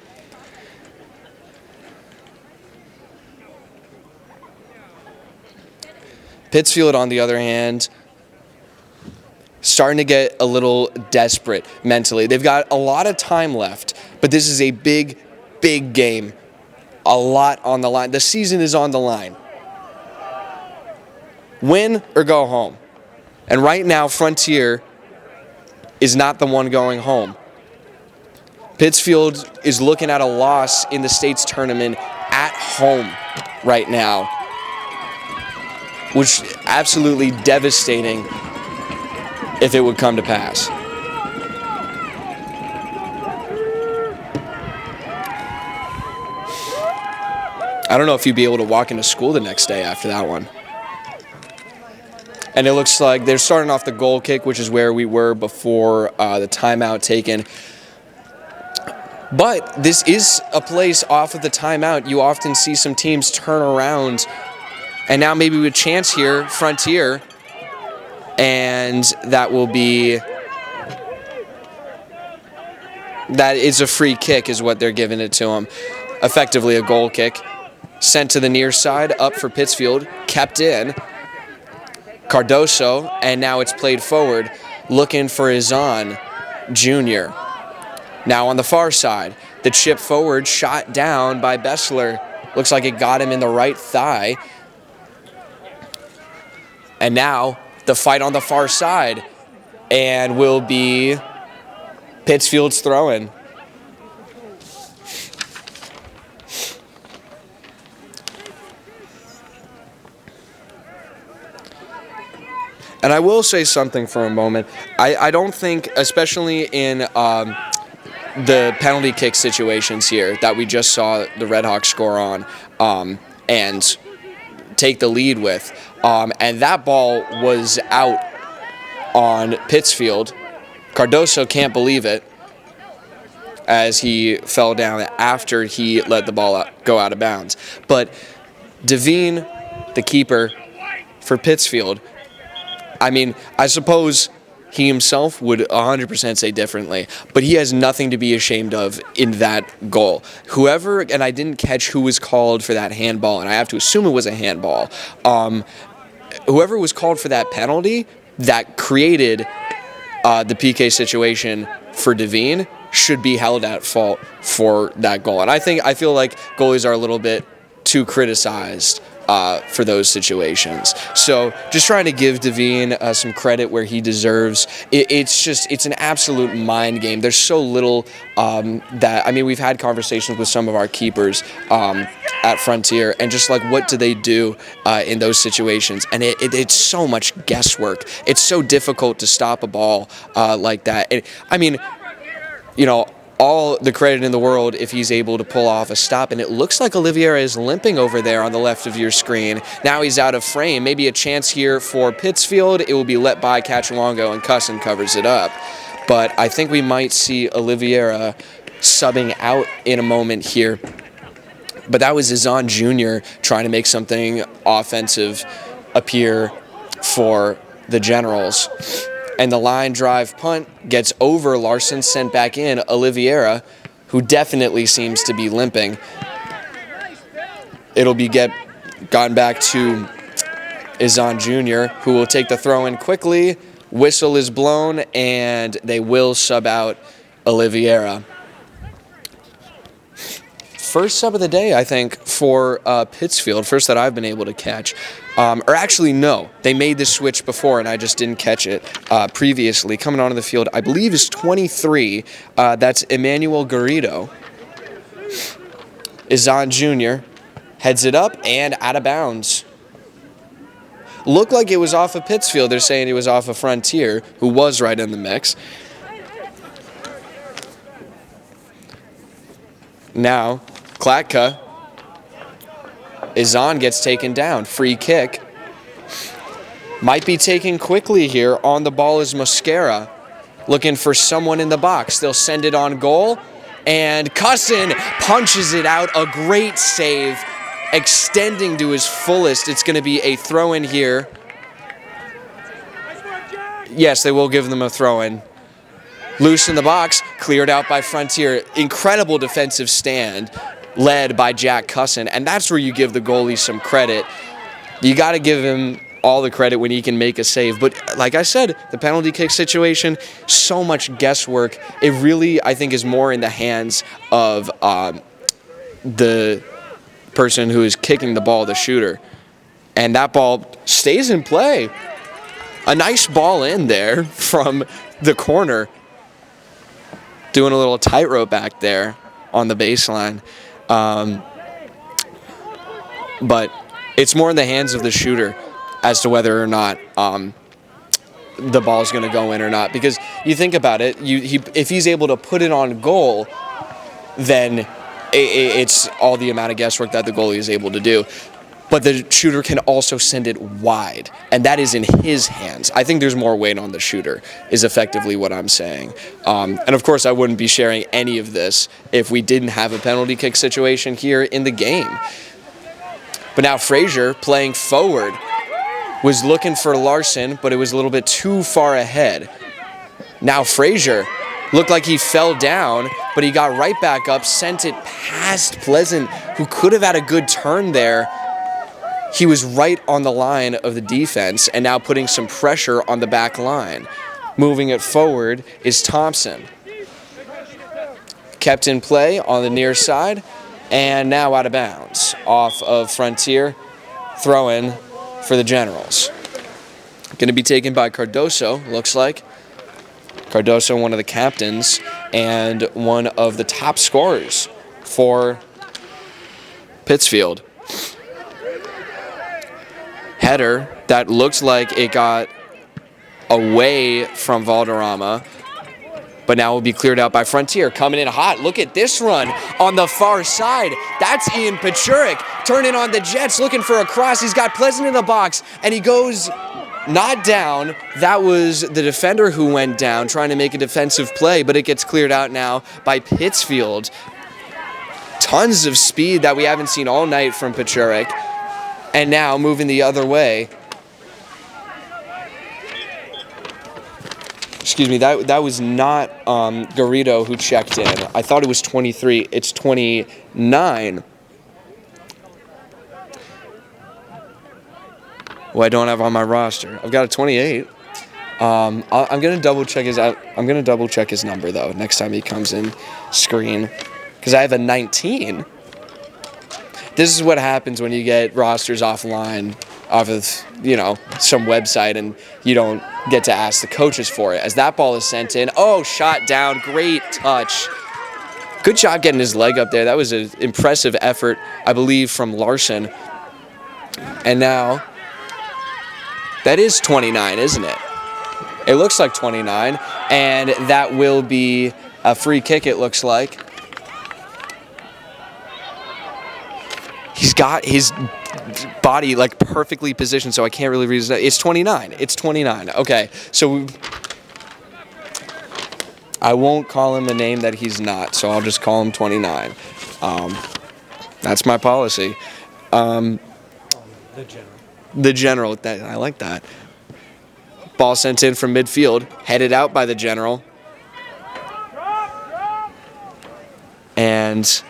Pittsfield, on the other hand, starting to get a little desperate mentally. They've got a lot of time left, but this is a big game. A lot on the line. The season is on the line. Win or go home. And right now, Frontier is not the one going home. Pittsfield is looking at a loss in the state's tournament at home right now, which is absolutely devastating if it would come to pass. I don't know if you'd be able to walk into school the next day after that one. And it looks like they're starting off the goal kick, which is where we were before the timeout taken. But this is a place off of the timeout. You often see some teams turn around. And now maybe with a chance here, Frontier. And that will be... That is a free kick is what they're giving it to them. Effectively a goal kick. Sent to the near side, up for Pittsfield, kept in. Cardoso, and now it's played forward, looking for Izan Jr. Now on the far side, the chip forward, shot down by Bessler. Looks like it got him in the right thigh. And now the fight on the far side, and will be Pittsfield's throw-in. And I will say something for a moment. I don't think, especially in the penalty kick situations here that we just saw the Redhawks score on and take the lead with, and that ball was out on Pittsfield. Cardoso can't believe it as he fell down after he let the ball go out of bounds. But Devine, the keeper for Pittsfield, I mean, I suppose he himself would 100% say differently, but he has nothing to be ashamed of in that goal. Whoever, and I didn't catch who was called for that handball, and I have to assume it was a handball. Whoever was called for that penalty that created the PK situation for Devine should be held at fault for that goal. And I feel like goalies are a little bit too criticized for those situations. So just trying to give Devine some credit where he deserves. It's an absolute mind game. There's so little that, I mean, we've had conversations with some of our keepers at Frontier, and just like, what do they do in those situations? And it's so much guesswork. It's so difficult to stop a ball like that. I mean, you know, all the credit in the world if he's able to pull off a stop. And it looks like Oliveira is limping over there on the left of your screen. Now he's out of frame. Maybe a chance here for Pittsfield. It will be let by Cachalongo, and Cusson covers it up. But I think we might see Oliveira subbing out in a moment here. But that was Izan Jr. trying to make something offensive appear for the Generals. And the line drive punt gets over Larson, sent back in. Oliveira, who definitely seems to be limping. It'll be gotten back to Izan Jr., who will take the throw in quickly. Whistle is blown, and they will sub out Oliveira. first sub of the day, I think, for Pittsfield, first that I've been able to catch. Or actually, no, they made the switch before, and I just didn't catch it previously. Coming onto the field, I believe, is 23. That's Emmanuel Garrido. Izan Jr. heads it up and out of bounds. Looked like it was off of Pittsfield. They're saying it was off of Frontier, who was right in the mix. Now, Klatka. Izan gets taken down. Free kick. Might be taken quickly here. On the ball is Mosquera. Looking for someone in the box. They'll send it on goal. And Cussin punches it out. A great save. Extending to his fullest. It's going to be a throw-in here. Yes, they will give them a throw-in. Loose in the box, cleared out by Frontier. Incredible defensive stand led by Jack Cussin, and that's where you give the goalie some credit. You got to give him all the credit when he can make a save. But like I said, the penalty kick situation, so much guesswork. It really, I think, is more in the hands of the person who is kicking the ball, the shooter. And that ball stays in play. A nice ball in there from the corner. Doing a little tightrope back there on the baseline. But it's more in the hands of the shooter as to whether or not the ball's going to go in or not. Because you think about it, if he's able to put it on goal, then it's all the amount of guesswork that the goalie is able to do. But the shooter can also send it wide, and that is in his hands. I think there's more weight on the shooter, is effectively what I'm saying. And of course, I wouldn't be sharing any of this if we didn't have a penalty kick situation here in the game. But now Frazier, playing forward, was looking for Larson, but it was a little bit too far ahead. Now Frazier looked like he fell down, but he got right back up, sent it past Pleasant, who could have had a good turn there. He was right on the line of the defense and now putting some pressure on the back line. Moving it forward is Thompson. Kept in play on the near side and now out of bounds off of Frontier. Throw in for the Generals. Going to be taken by Cardoso, looks like. Cardoso, one of the captains and one of the top scorers for Pittsfield. Header that looked like it got away from Valderrama, but now will be cleared out by Frontier. Coming in hot. Look at this run on the far side. That's Ian Pachurik turning on the Jets, looking for a cross. He's got Pleasant in the box, and he goes not down. That was the defender who went down, trying to make a defensive play, but it gets cleared out now by Pittsfield. Tons of speed that we haven't seen all night from Pachurik. And now moving the other way. Excuse me, that was not Garrido who checked in. I thought it was 23. It's 29. Who I don't have on my roster. I've got a 28. I'm gonna double check his number though next time he comes in screen, because I have a 19. This is what happens when you get rosters offline off of, some website and you don't get to ask the coaches for it. As that ball is sent in, shot down, great touch. Good job getting his leg up there. That was an impressive effort, I believe, from Larson. And now, that is 29, isn't it? It looks like 29, and that will be a free kick, it looks like. He's got his body perfectly positioned, so I can't really read his name. It's 29. It's 29. Okay, so I won't call him a name that he's not, so I'll just call him 29. That's my policy. The General. The General. I like that. Ball sent in from midfield, headed out by the General. And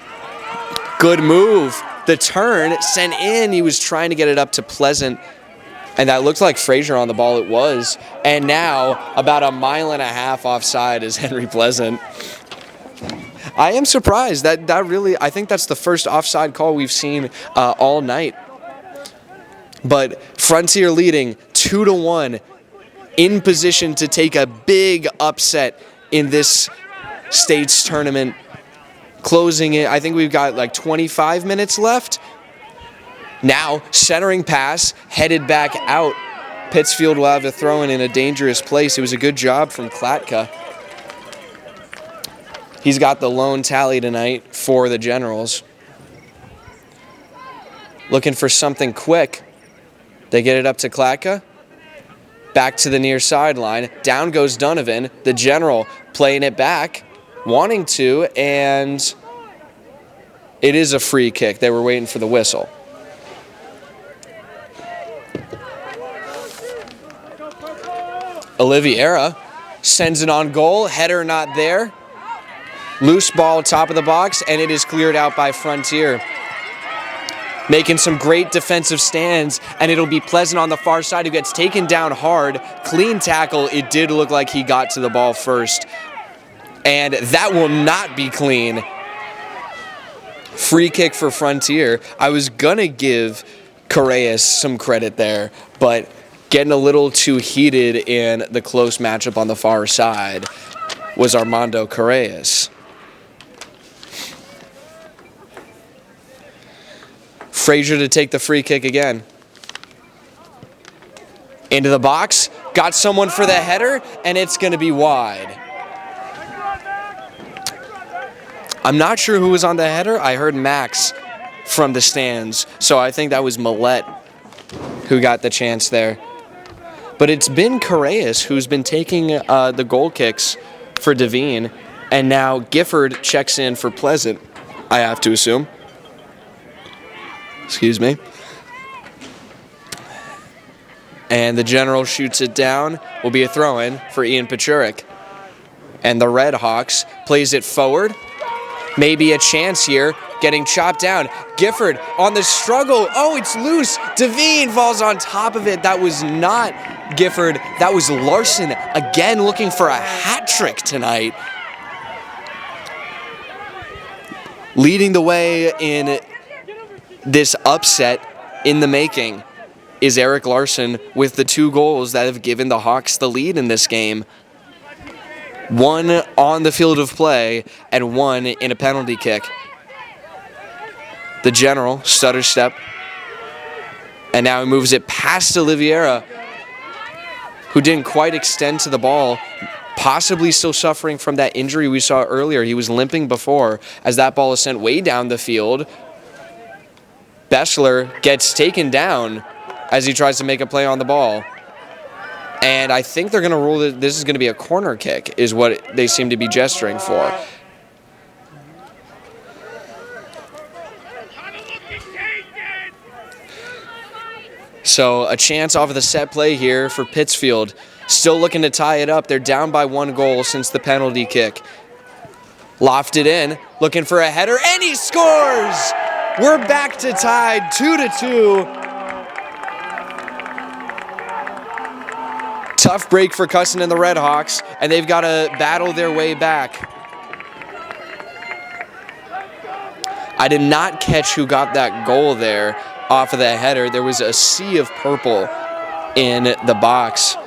good move. The turn sent in. He was trying to get it up to Pleasant, and that looked like Frazier on the ball. It was. And now, about a mile and a half offside is Henry Pleasant. I am surprised. That really, I think that's the first offside call we've seen all night. But Frontier leading 2-1, in position to take a big upset in this state's tournament. Closing it, I think we've got like 25 minutes left. Now, centering pass, headed back out. Pittsfield will have a throw-in in a dangerous place. It was a good job from Klatka. He's got the lone tally tonight for the Generals. Looking for something quick. They get it up to Klatka. Back to the near sideline. Down goes Donovan. The General playing it back, wanting to, and it is a free kick. They were waiting for the whistle. Oliveira sends it on goal. Header not there. Loose ball top of the box, and it is cleared out by Frontier. Making some great defensive stands, and it'll be Pleasant on the far side who gets taken down hard. Clean tackle. It did look like he got to the ball first. And that will not be clean. Free kick for Frontier. I was going to give Correas some credit there, but getting a little too heated in the close matchup on the far side was Armando Correas. Frazier to take the free kick again. Into the box, got someone for the header, and it's going to be wide. I'm not sure who was on the header. I heard Max from the stands, so I think that was Millette who got the chance there. But it's been Correas who's been taking the goal kicks for Devine, and now Gifford checks in for Pleasant, I have to assume. Excuse me. And the General shoots it down. Will be a throw-in for Ian Pachurik. And the Red Hawks plays it forward. Maybe a chance here. Getting chopped down. Gifford on the struggle. Oh, it's loose. Devine falls on top of it. That was not Gifford. That was Larson. Again, looking for a hat trick tonight. Leading the way in this upset in the making is Eric Larson with the 2 goals that have given the Hawks the lead in this game. One on the field of play and one in a penalty kick. The General, stutter step, and now he moves it past Oliveira, who didn't quite extend to the ball, possibly still suffering from that injury we saw earlier. He was limping before as that ball is sent way down the field. Bessler gets taken down as he tries to make a play on the ball. And I think they're going to rule that this is going to be a corner kick, is what they seem to be gesturing for. So a chance off of the set play here for Pittsfield. Still looking to tie it up. They're down by 1 goal since the penalty kick. Lofted in, looking for a header, and he scores! We're back to tied, 2-2. Tough break for Cusson and the Red Hawks, and they've got to battle their way back. I did not catch who got that goal there off of the header. There was a sea of purple in the box.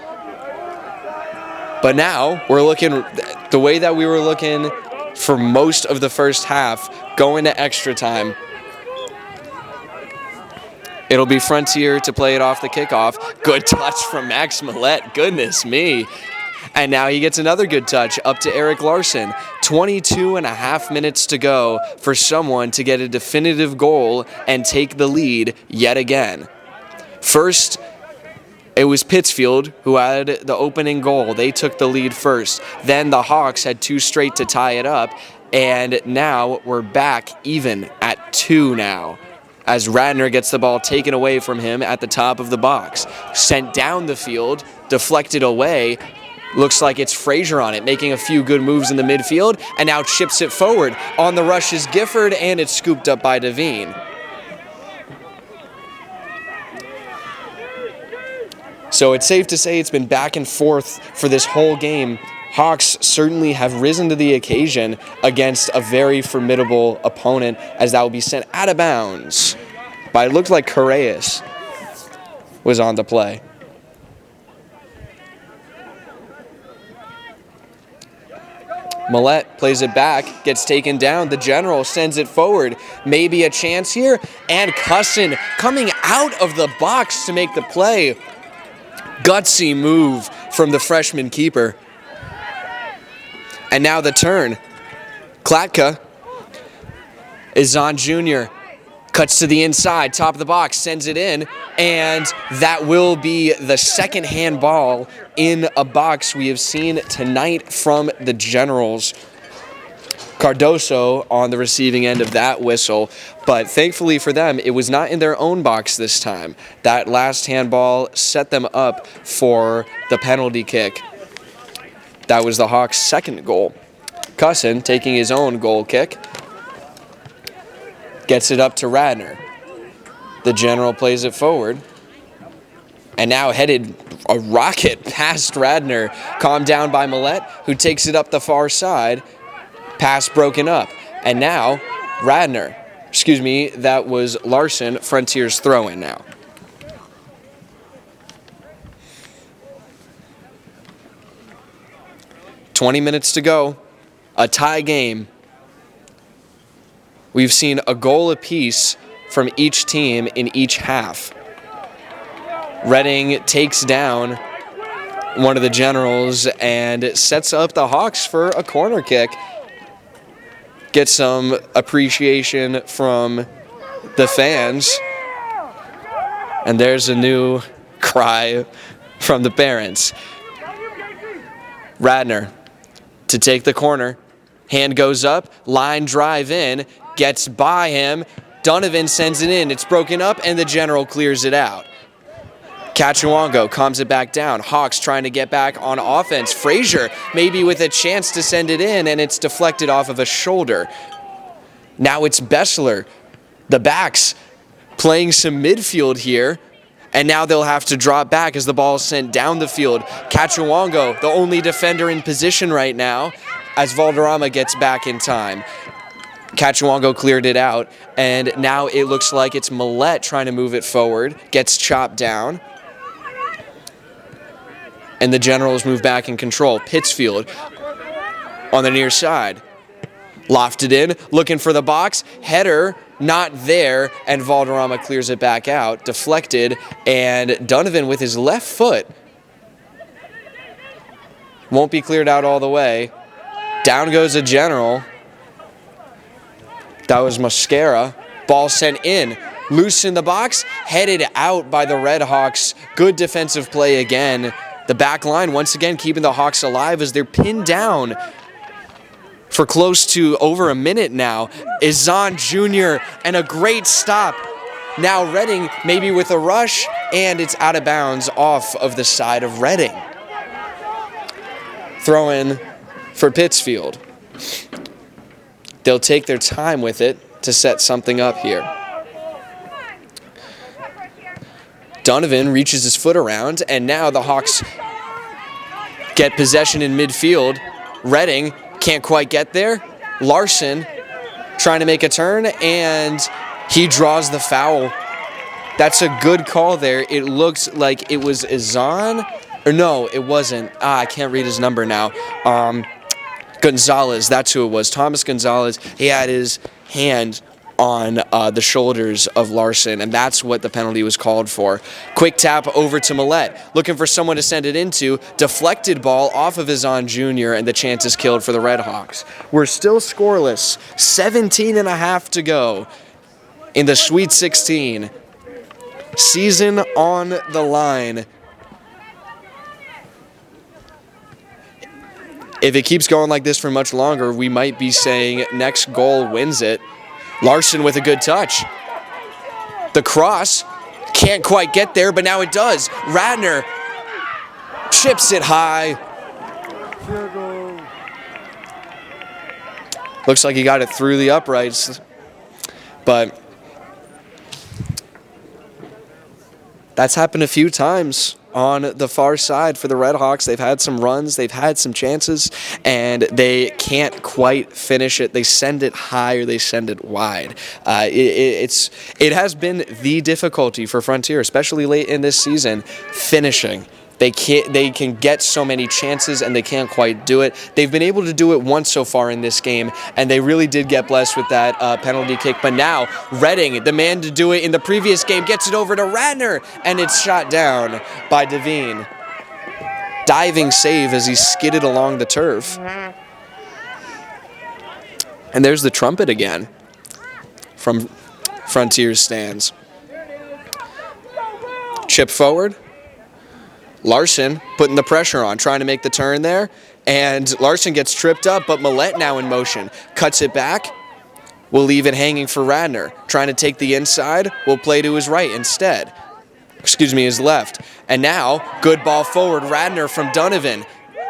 But now we're looking the way that we were looking for most of the first half, going to extra time. It'll be Frontier to play it off the kickoff. Good touch from Max Millette. Goodness me. And now he gets another good touch up to Eric Larson. 22 and a half minutes to go for someone to get a definitive goal and take the lead yet again. First, it was Pittsfield who had the opening goal. They took the lead first. Then the Hawks had 2 straight to tie it up. And now we're back even at 2 now, as Radner gets the ball taken away from him at the top of the box. Sent down the field, deflected away. Looks like it's Frazier on it, making a few good moves in the midfield, and now chips it forward. On the rush is Gifford, and it's scooped up by Devine. So it's safe to say it's been back and forth for this whole game. Hawks certainly have risen to the occasion against a very formidable opponent, as that will be sent out of bounds. But it looked like Correas was on the play. Millette plays it back, gets taken down. The general sends it forward. Maybe a chance here. And Cusson coming out of the box to make the play. Gutsy move from the freshman keeper. And now the turn. Klatka is on Jr. Cuts to the inside, top of the box, sends it in, and that will be the second handball in a box we have seen tonight from the Generals. Cardoso on the receiving end of that whistle, but thankfully for them, it was not in their own box this time. That last handball set them up for the penalty kick. That was the Hawks' second goal. Cusson taking his own goal kick. Gets it up to Radner. The general plays it forward. And now headed a rocket past Radner. Calmed down by Millette, who takes it up the far side. Pass broken up. And now Radner. That was Larson, Frontier's throw-in now. "20 minutes to go. A tie game. We've seen a goal apiece from each team in each half. Reading takes down one of the Generals and sets up the Hawks for a corner kick. Get some appreciation from the fans. And there's a new cry from the parents. Radner to take the corner. Hand goes up, line drive in, gets by him. Donovan sends it in. It's broken up, and the general clears it out. Cachuongo calms it back down. Hawks trying to get back on offense. Frazier maybe with a chance to send it in, and it's deflected off of a shoulder. Now it's Bessler. The backs playing some midfield here, and now they'll have to drop back as the ball is sent down the field. Cachuongo, the only defender in position right now, as Valderrama gets back in time. Cachuongo cleared it out, and now it looks like it's Millette trying to move it forward. Gets chopped down. And the Generals move back in control. Pittsfield on the near side. Lofted in, looking for the box. Header, not there, and Valderrama clears it back out. Deflected, and Donovan with his left foot. Won't be cleared out all the way. Down goes a General. That was Mascara. Ball sent in. Loose in the box. Headed out by the Red Hawks. Good defensive play again. The back line once again keeping the Hawks alive as they're pinned down for close to over a minute now. Izan Jr. and a great stop. Now Reading maybe with a rush, and it's out of bounds off of the side of Reading. Throw in for Pittsfield. They'll take their time with it to set something up here. Donovan reaches his foot around, and now the Hawks get possession in midfield. Reading can't quite get there. Larson trying to make a turn, and he draws the foul. That's a good call there. It looks like it was Izan. Or no, it wasn't. I can't read his number now. Gonzalez, that's who it was. Thomas Gonzalez. He had his hand on the shoulders of Larson, and that's what the penalty was called for. Quick tap over to Millette, looking for someone to send it into. Deflected ball off of Izan Jr., and the chance is killed for the Red Hawks. We're still scoreless. 17 and a half to go in the Sweet 16. Season on the line. If it keeps going like this for much longer, we might be saying next goal wins it. Larson with a good touch. The cross can't quite get there, but now it does. Radner chips it high. Looks like he got it through the uprights, but that's happened a few times on the far side for the Red Hawks. They've had some runs, they've had some chances, and they can't quite finish it. They send it high or they send it wide. It has been the difficulty for Frontier, especially late in this season, finishing. They can get so many chances and they can't quite do it. They've been able to do it once so far in this game, and they really did get blessed with that penalty kick. But now, Redding, the man to do it in the previous game, gets it over to Radner, and it's shot down by Devine. Diving save as he skidded along the turf. And there's the trumpet again from Frontier's stands. Chip forward. Larson putting the pressure on, trying to make the turn there, and Larson gets tripped up, but Millette now in motion. Cuts it back, will leave it hanging for Radner. Trying to take the inside, will play to his right instead. His left. And now, good ball forward, Radner from Donovan.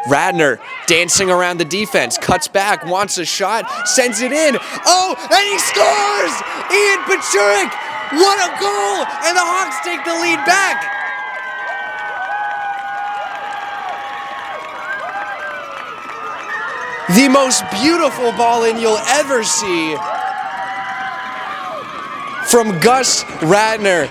Radner dancing around the defense, cuts back, wants a shot, sends it in. Oh, and he scores! Ian Pachurik! What a goal! And the Hawks take the lead back. The most beautiful ball in you'll ever see from Gus Radner.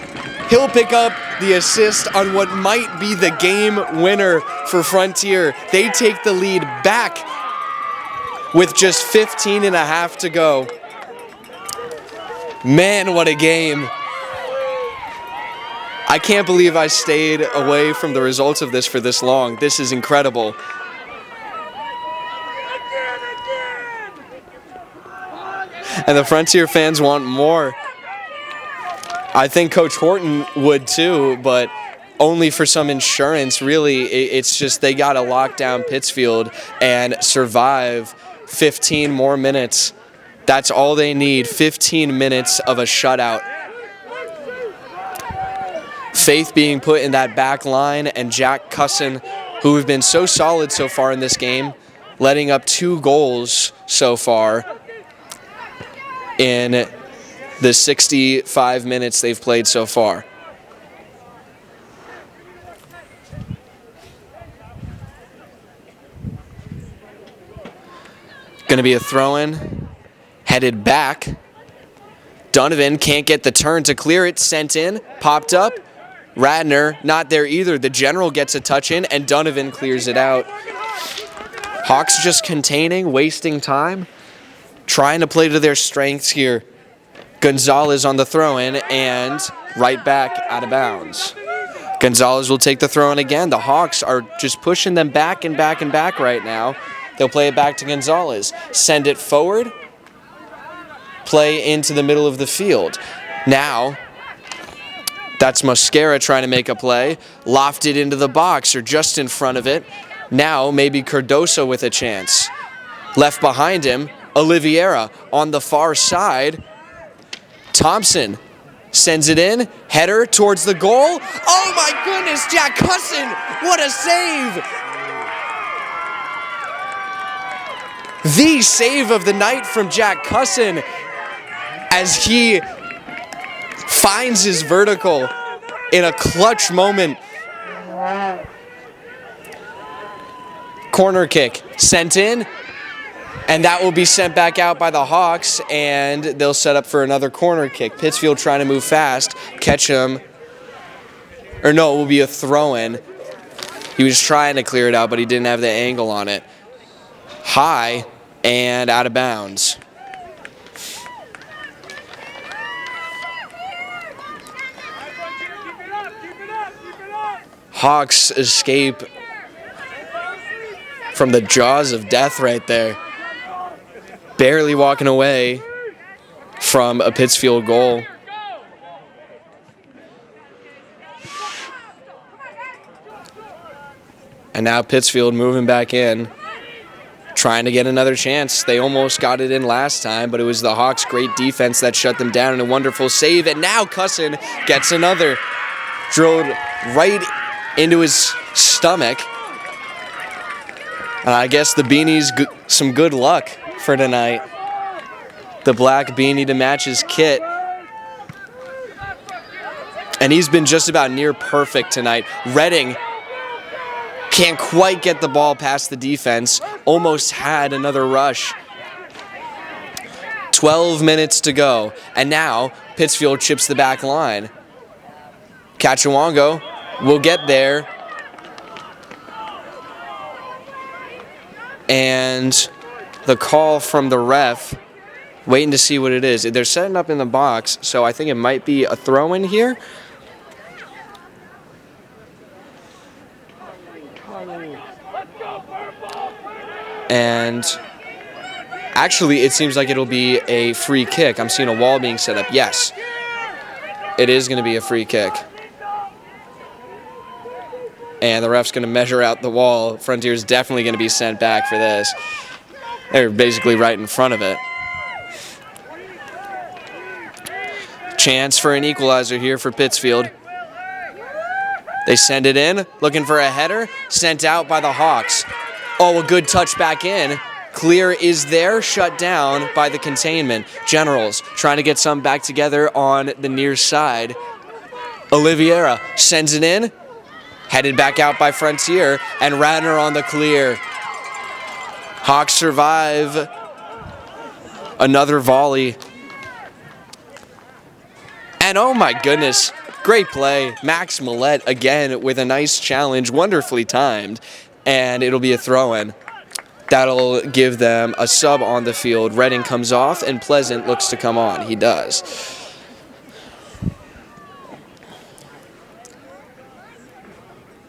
He'll pick up the assist on what might be the game winner for Frontier. They take the lead back with just 15 and a half to go. Man, what a game. I can't believe I stayed away from the results of this for this long. This is incredible. And the Frontier fans want more. I think Coach Horton would too, but only for some insurance. Really, it's just they got to lock down Pittsfield and survive 15 more minutes. That's all they need, 15 minutes of a shutout. Faith being put in that back line, and Jack Cusson, who have been so solid so far in this game, letting up 2 goals so far in the 65 minutes they've played so far. Going to be a throw-in, headed back. Donovan can't get the turn to clear it, sent in, popped up. Radner not there either. The general gets a touch in, and Donovan clears it out. Hawks just containing, wasting time, trying to play to their strengths here. Gonzalez on the throw-in and right back out of bounds. Gonzalez will take the throw-in again. The Hawks are just pushing them back and back and back right now. They'll play it back to Gonzalez. Send it forward. Play into the middle of the field. Now, that's Mosquera trying to make a play. Lofted into the box or just in front of it. Now, maybe Cardoso with a chance. Left behind him, Oliveira on the far side. Thompson sends it in, header towards the goal. Oh my goodness, Jack Cusson, what a save! The save of the night from Jack Cusson as he finds his vertical in a clutch moment. Corner kick sent in, and that will be sent back out by the Hawks, and they'll set up for another corner kick. Pittsfield trying to move fast, catch him. Or no, it will be a throw-in. He was trying to clear it out, but he didn't have the angle on it. High and out of bounds. Hawks escape from the jaws of death right there. Barely walking away from a Pittsfield goal. And now Pittsfield moving back in, trying to get another chance. They almost got it in last time, but it was the Hawks' great defense that shut them down, and a wonderful save. And now Cusson gets another, drilled right into his stomach. And I guess the beanie's some good luck for tonight. The black beanie to match his kit. And he's been just about near perfect tonight. Redding Can't quite get the ball past the defense. Almost had another rush. 12 minutes to go. And now Pittsfield chips the back line. Kachawango will get there. And the call from the ref, waiting to see what it is. They're setting up in the box, so I think it might be a throw-in here. And actually, it seems like it'll be a free kick. I'm seeing a wall being set up. Yes, it is going to be a free kick. And the ref's going to measure out the wall. Frontier's definitely going to be sent back for this. They're basically right in front of it. Chance for an equalizer here for Pittsfield. They send it in, looking for a header, sent out by the Hawks. Oh, a good touch back in. Clear is there, shut down by the containment. Generals trying to get some back together on the near side. Oliveira sends it in, headed back out by Frontier, and Radner on the clear. Hawks survive another volley. And oh my goodness, great play. Max Millette again with a nice challenge, wonderfully timed. And it'll be a throw-in. That'll give them a sub on the field. Redding comes off, and Pleasant looks to come on. He does.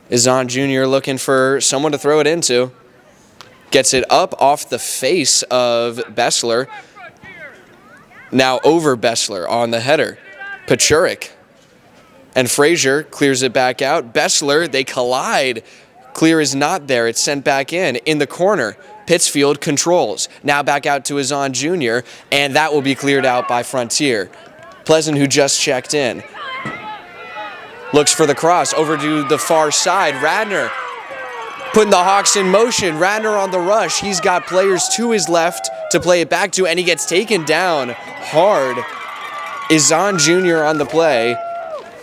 Izan Jr. looking for someone to throw it into. Gets it up off the face of Bessler. Now over Bessler on the header. Pachurik. And Frazier clears it back out. Bessler, they collide. Clear is not there. It's sent back in the corner. Pittsfield controls. Now back out to Izan Jr., and that will be cleared out by Frontier. Pleasant, who just checked in. Looks for the cross over to the far side. Radner putting the Hawks in motion. Radner on the rush. He's got players to his left to play it back to, and he gets taken down hard. Izan Jr. on the play.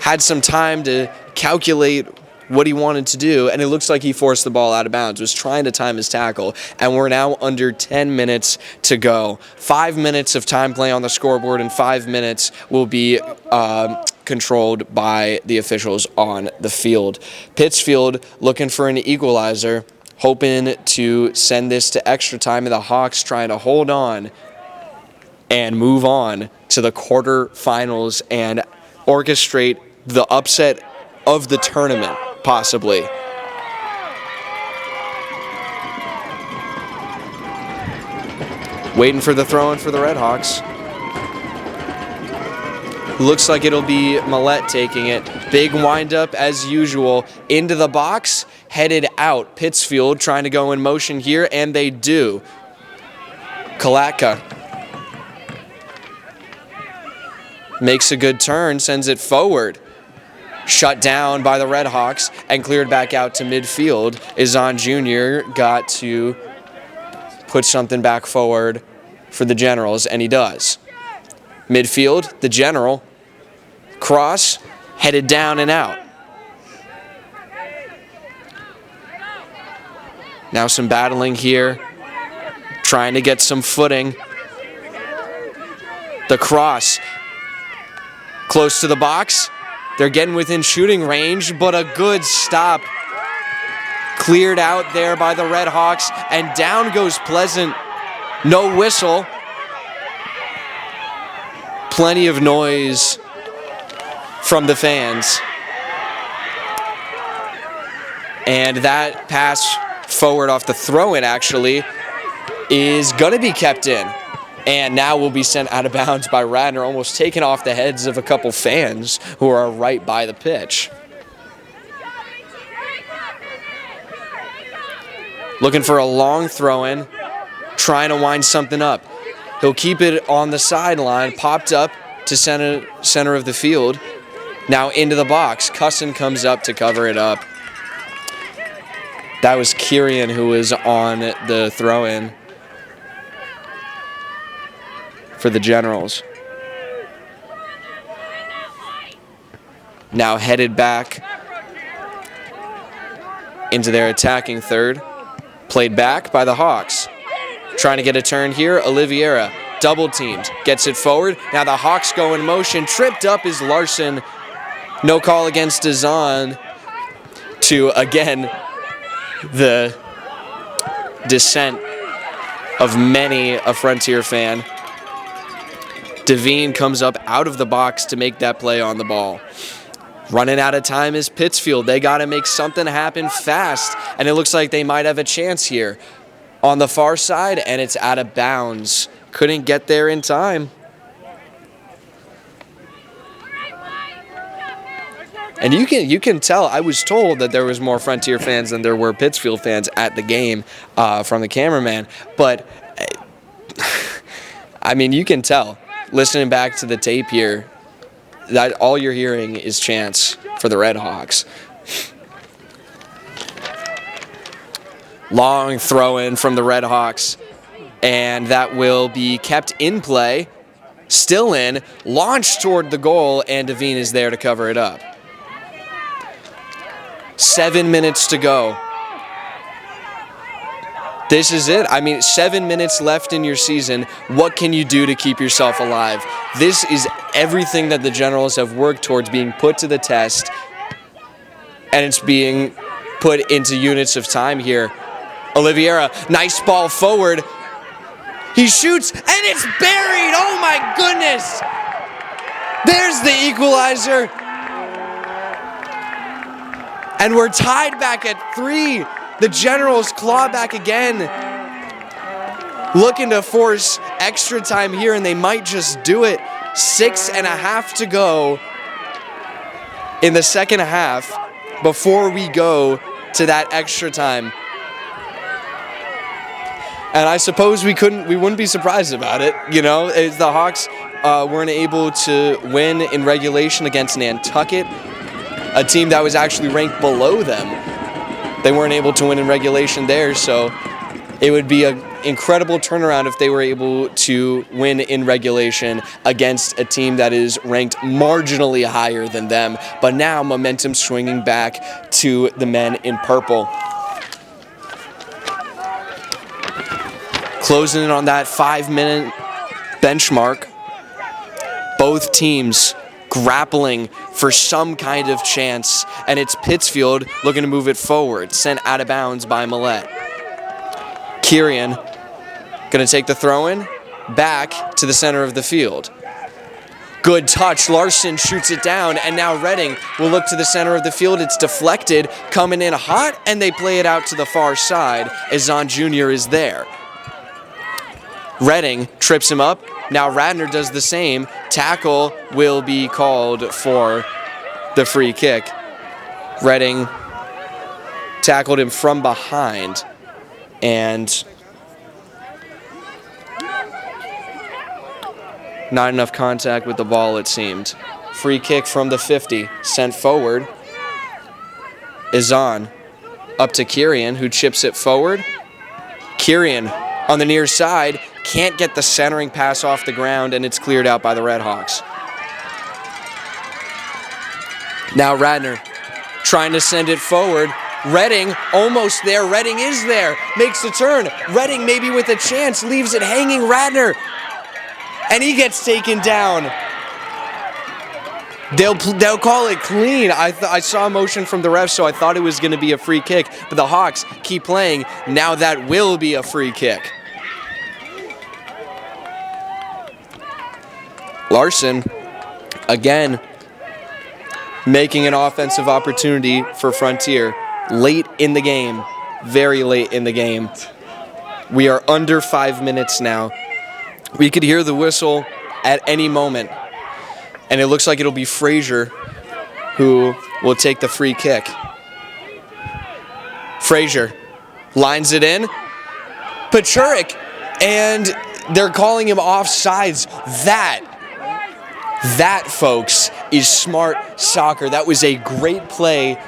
Had some time to calculate what he wanted to do, and it looks like he forced the ball out of bounds, was trying to time his tackle, and we're now under 10 minutes to go. 5 minutes of time play on the scoreboard, and 5 minutes will be controlled by the officials on the field. Pittsfield looking for an equalizer, hoping to send this to extra time, and the Hawks trying to hold on and move on to the quarterfinals and orchestrate the upset of the tournament, possibly. Waiting for the throw-in for the Red Hawks. Looks like it'll be Millette taking it. Big windup as usual. Into the box, headed out. Pittsfield trying to go in motion here, and they do. Kalatka makes a good turn, sends it forward. Shut down by the Red Hawks and cleared back out to midfield. Izan Jr. got to put something back forward for the Generals, and he does. Midfield, the General. Cross, headed down and out. Now some battling here. Trying to get some footing. The cross. Close to the box. They're getting within shooting range, but a good stop. Cleared out there by the Red Hawks, and down goes Pleasant. No whistle. Plenty of noise from the fans. And that pass forward off the throw-in, actually, is going to be kept in. And now will be sent out of bounds by Radner, almost taken off the heads of a couple fans who are right by the pitch. Looking for a long throw-in, trying to wind something up. He'll keep it on the sideline, popped up to center of the field. Now into the box. Cusson comes up to cover it up. That was Kirian who was on the throw-in for the Generals. Now headed back into their attacking third. Played back by the Hawks. Trying to get a turn here, Oliveira. Double teamed, gets it forward. Now the Hawks go in motion. Tripped up is Larson. No call against Dazan. To, again, the dissent of many a Frontier fan. Devine comes up out of the box to make that play on the ball. Running out of time is Pittsfield. They got to make something happen fast, and it looks like they might have a chance here. On the far side, and it's out of bounds. Couldn't get there in time. And you can tell, I was told that there was more Frontier fans than there were Pittsfield fans at the game from the cameraman. But, I mean, you can tell, listening back to the tape here, that all you're hearing is chants for the Red Hawks. Long throw in from the Red Hawks, and that will be kept in play, still in, launched toward the goal, and Devine is there to cover it up. 7 minutes to go. This is it. I mean, 7 minutes left in your season. What can you do to keep yourself alive? This is everything that the Generals have worked towards being put to the test, and it's being put into units of time here. Oliveira, nice ball forward. He shoots, and it's buried. Oh, my goodness. There's the equalizer. And we're tied back at 3. The Generals claw back again. Looking to force extra time here, and they might just do it. 6.5 to go in the second half before we go to that extra time. And I suppose we wouldn't be surprised about it. You know, the Hawks weren't able to win in regulation against Nantucket, a team that was actually ranked below them. They weren't able to win in regulation there, so it would be an incredible turnaround if they were able to win in regulation against a team that is ranked marginally higher than them. But now momentum swinging back to the men in purple. Closing in on that 5-minute benchmark. Both teams grappling for some kind of chance, and it's Pittsfield looking to move it forward, sent out of bounds by Millette. Kirian going to take the throw-in back to the center of the field. Good touch. Larson shoots it down, and now Redding will look to the center of the field. It's deflected, coming in hot, and they play it out to the far side as Zahn Jr. is there. Redding trips him up. Now Radner does the same. Tackle will be called for the free kick. Redding tackled him from behind, and not enough contact with the ball, it seemed. Free kick from the 50, sent forward. Izan up to Kirian, who chips it forward. Kirian on the near side, can't get the centering pass off the ground, and it's cleared out by the Red Hawks. Now Radner trying to send it forward. Redding almost there. Redding is there. Makes the turn. Redding maybe with a chance. Leaves it hanging. Radner. And he gets taken down. They'll call it clean. I saw a motion from the ref, so I thought it was going to be a free kick. But the Hawks keep playing. Now that will be a free kick. Larson, again, making an offensive opportunity for Frontier. Late in the game. Very late in the game. We are under 5 minutes now. We could hear the whistle at any moment. And it looks like it'll be Frazier who will take the free kick. Frazier lines it in. Pachurik, and they're calling him offsides. That, folks, is smart soccer. That was a great play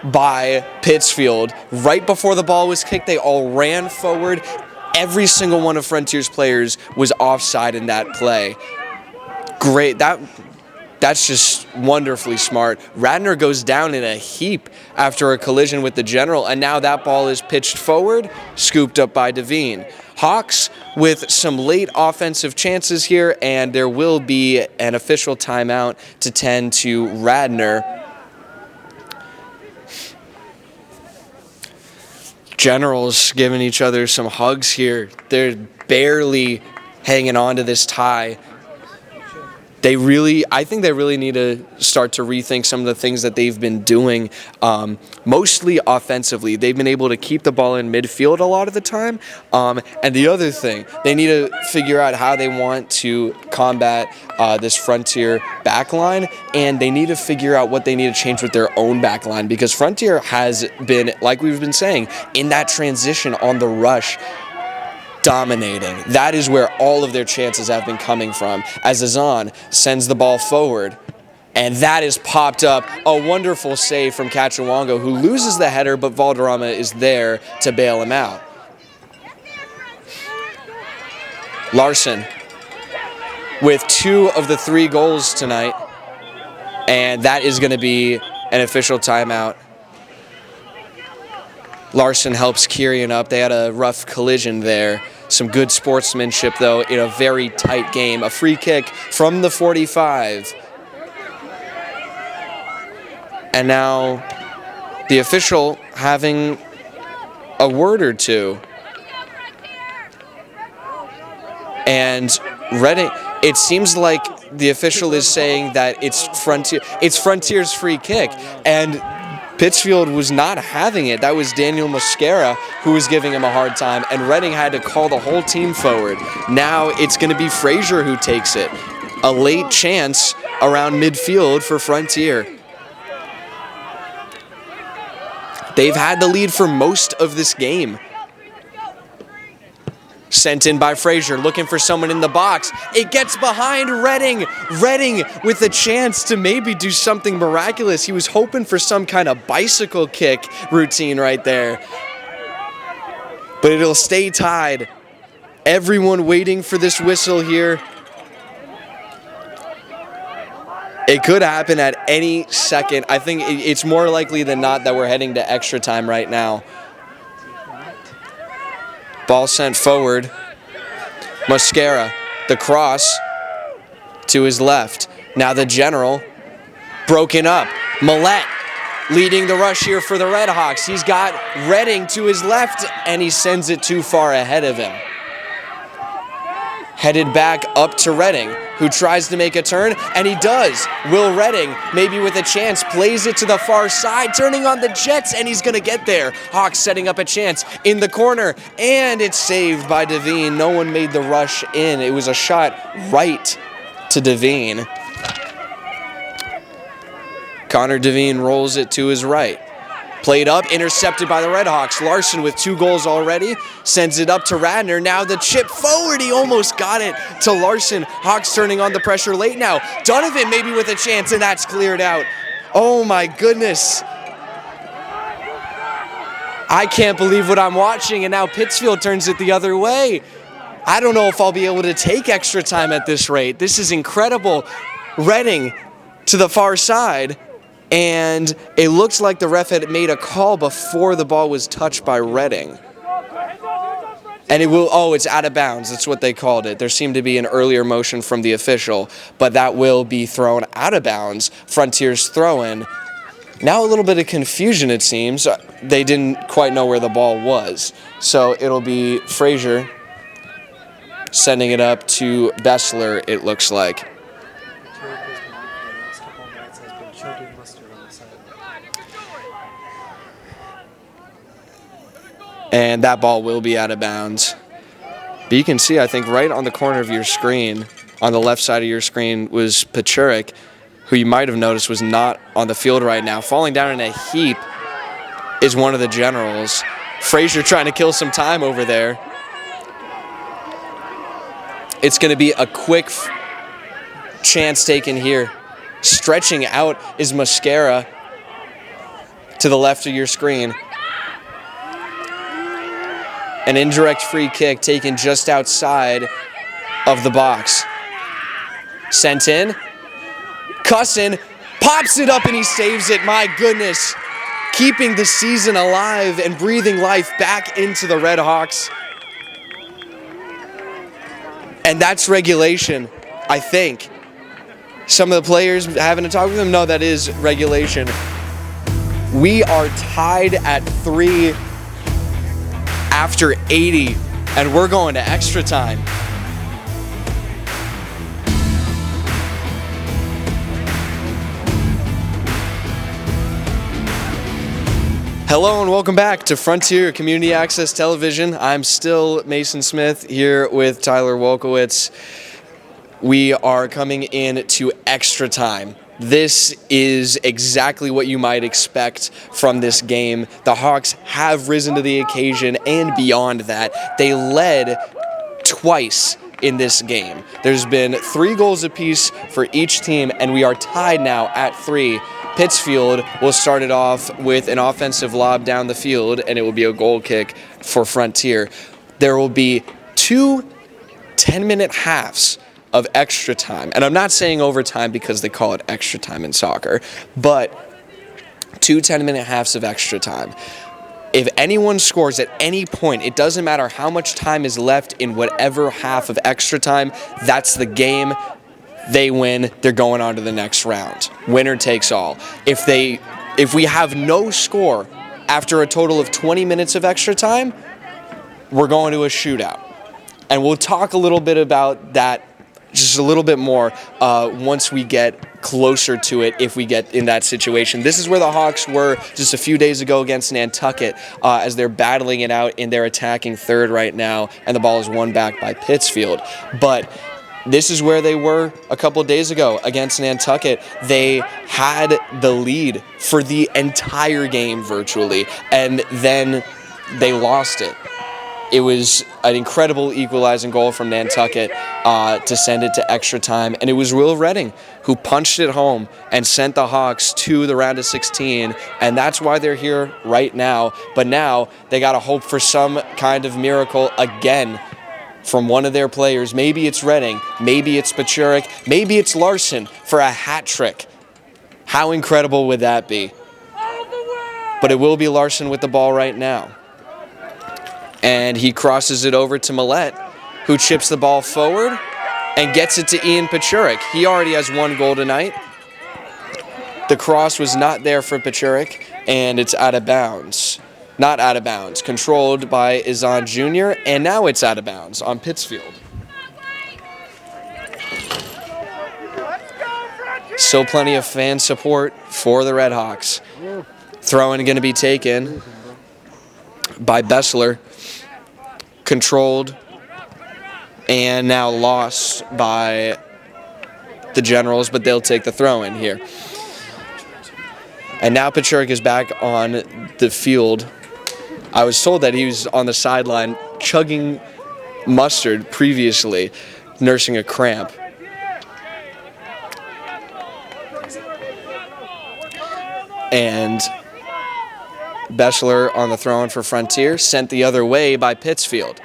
by Pittsfield. Right before the ball was kicked, they all ran forward. Every single one of Frontier's players was offside in that play. Great. That That's just wonderfully smart. Radnor goes down in a heap after a collision with the General, and now that ball is pitched forward, scooped up by Devine. Hawks with some late offensive chances here, and there will be an official timeout to tend to Radnor. Generals giving each other some hugs here. They're barely hanging on to this tie. I think they really need to start to rethink some of the things that they've been doing, mostly offensively. They've been able to keep the ball in midfield a lot of the time. And the other thing, they need to figure out how they want to combat this Frontier backline, and they need to figure out what they need to change with their own backline, because Frontier has been, like we've been saying, in that transition on the rush, dominating. That is where all of their chances have been coming from, as Azan sends the ball forward, and that is popped up. A wonderful save from Kachawango, who loses the header, but Valderrama is there to bail him out. Larson with 2 of the 3 goals tonight, and that is going to be an official timeout. Larson helps Kirian up. They had a rough collision there. Some good sportsmanship, though, in a very tight game. A free kick from the 45. And now the official having a word or two. And Reading, it seems like the official is saying that it's Frontier's free kick. And Pittsfield was not having it. That was Daniel Mosquera who was giving him a hard time, and Reading had to call the whole team forward. Now it's going to be Frazier who takes it. A late chance around midfield for Frontier. They've had the lead for most of this game. Sent in by Frazier, looking for someone in the box. It gets behind Reading. Reading with a chance to maybe do something miraculous. He was hoping for some kind of bicycle kick routine right there. But it'll stay tied. Everyone waiting for this whistle here. It could happen at any second. I think it's more likely than not that we're heading to extra time right now. Ball sent forward. Mosquera, the cross to his left. Now the General, broken up. Millette leading the rush here for the Red Hawks. He's got Reading to his left, and he sends it too far ahead of him. Headed back up to Reading, who tries to make a turn, and he does. Will Reading, maybe with a chance, plays it to the far side, turning on the Jets, and he's going to get there. Hawks setting up a chance in the corner, and it's saved by Devine. No one made the rush in. It was a shot right to Devine. Connor Devine rolls it to his right. Played up, intercepted by the Red Hawks. Larson with 2 goals already, sends it up to Radnor. Now the chip forward, he almost got it to Larson. Hawks turning on the pressure late now. Donovan maybe with a chance, and that's cleared out. Oh my goodness. I can't believe what I'm watching, and now Pittsfield turns it the other way. I don't know if I'll be able to take extra time at this rate. This is incredible. Reading to the far side. And it looks like the ref had made a call before the ball was touched by Reading. And it's out of bounds. That's what they called it. There seemed to be an earlier motion from the official, but that will be thrown out of bounds. Frontier's throw-in. Now a little bit of confusion, it seems. They didn't quite know where the ball was. So it'll be Frazier sending it up to Bessler, it looks like. And that ball will be out of bounds. But you can see, I think, right on the corner of your screen, on the left side of your screen, was Pachurik, who you might have noticed was not on the field right now. Falling down in a heap is one of the Generals. Frazier trying to kill some time over there. It's going to be a quick chance taken here. Stretching out is Mosquera to the left of your screen. An indirect free kick taken just outside of the box. Sent in. Cussin pops it up and he saves it. My goodness. Keeping the season alive and breathing life back into the Red Hawks. And that's regulation, I think. Some of the players having to talk with him, no, that is regulation. We are tied at 3 after 80, and we're going to extra time. Hello and welcome back to Frontier Community Access Television. I'm still Mason Smith here with Tyler Wolkowitz. We are coming in to extra time. This is exactly what you might expect from this game. The Hawks have risen to the occasion, and beyond that, they led twice in this game. There's been 3 goals apiece for each team, and we are tied now at 3. Pittsfield will start it off with an offensive lob down the field, and it will be a goal kick for Frontier. There will be 2 10-minute halves of extra time. And I'm not saying overtime because they call it extra time in soccer, but 2 10-minute halves of extra time. If anyone scores at any point, it doesn't matter how much time is left in whatever half of extra time, that's the game. They win, they're going on to the next round. Winner takes all. If we have no score after a total of 20 minutes of extra time, we're going to a shootout. And we'll talk a little bit about that just a little bit more once we get closer to it, if we get in that situation. This is where the Hawks were just a few days ago against Nantucket as they're battling it out in their attacking third right now, and the ball is won back by Pittsfield. But this is where they were a couple days ago against Nantucket. They had the lead for the entire game virtually, and then they lost it. It was an incredible equalizing goal from Nantucket to send it to extra time, and it was Will Redding who punched it home and sent the Hawks to the round of 16, and that's why they're here right now. But now they got to hope for some kind of miracle again from one of their players. Maybe it's Redding, maybe it's Pachurik, maybe it's Larson for a hat trick. How incredible would that be? But it will be Larson with the ball right now. And he crosses it over to Millette, who chips the ball forward and gets it to Ian Pachurik. He already has 1 goal tonight. The cross was not there for Pachurik, and it's out of bounds. Not out of bounds. Controlled by Izan Jr., and now it's out of bounds on Pittsfield. Still plenty of fan support for the Red Hawks. Throw-in going to be taken by Bessler. Controlled and now lost by the Generals, but they'll take the throw-in here. And now Pachurik is back on the field. I was told that he was on the sideline chugging mustard previously, nursing a cramp. And Bessler on the throw-in for Frontier, sent the other way by Pittsfield.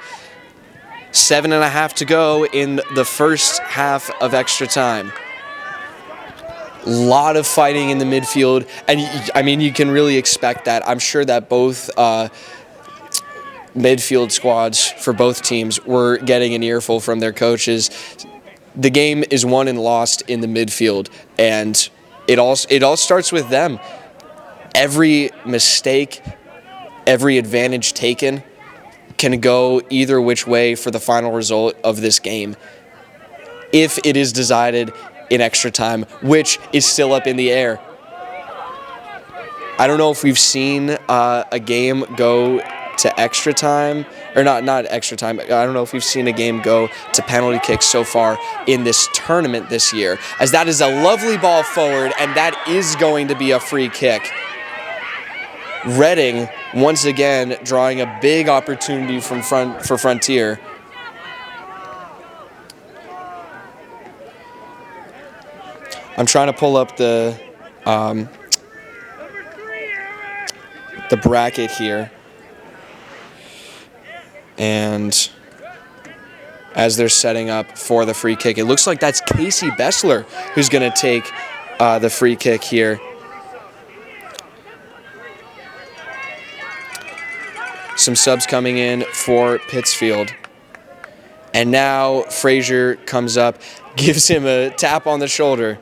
7.5 to go in the first half of extra time. A lot of fighting in the midfield, and I mean, you can really expect that. I'm sure that both midfield squads for both teams were getting an earful from their coaches. The game is won and lost in the midfield, and it all starts with them. Every mistake, every advantage taken can go either which way for the final result of this game if it is decided in extra time, which is still up in the air. I don't know if we've seen a game go to extra time, or not extra time. I don't know if we've seen a game go to penalty kicks so far in this tournament this year, as that is a lovely ball forward, and that is going to be a free kick. Redding, once again, drawing a big opportunity for Frontier. I'm trying to pull up the bracket here. And as they're setting up for the free kick, it looks like that's Casey Bessler who's going to take the free kick here. Some subs coming in for Pittsfield. And now Frazier comes up, gives him a tap on the shoulder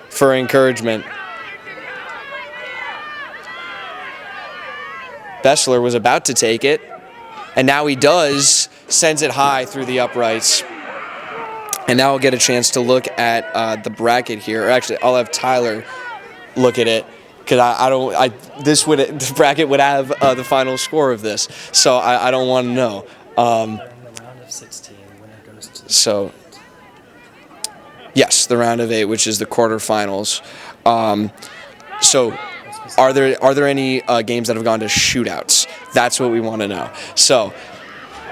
for encouragement. Bessler was about to take it, and now he does, sends it high through the uprights. And now we'll get a chance to look at the bracket here. Or actually, I'll have Tyler look at it, because the bracket would have the final score of this, so I don't want to know. In the round of 16, winner goes to So, yes, the round of 8, which is the quarterfinals. So, are there any games that have gone to shootouts? That's what we want to know. So,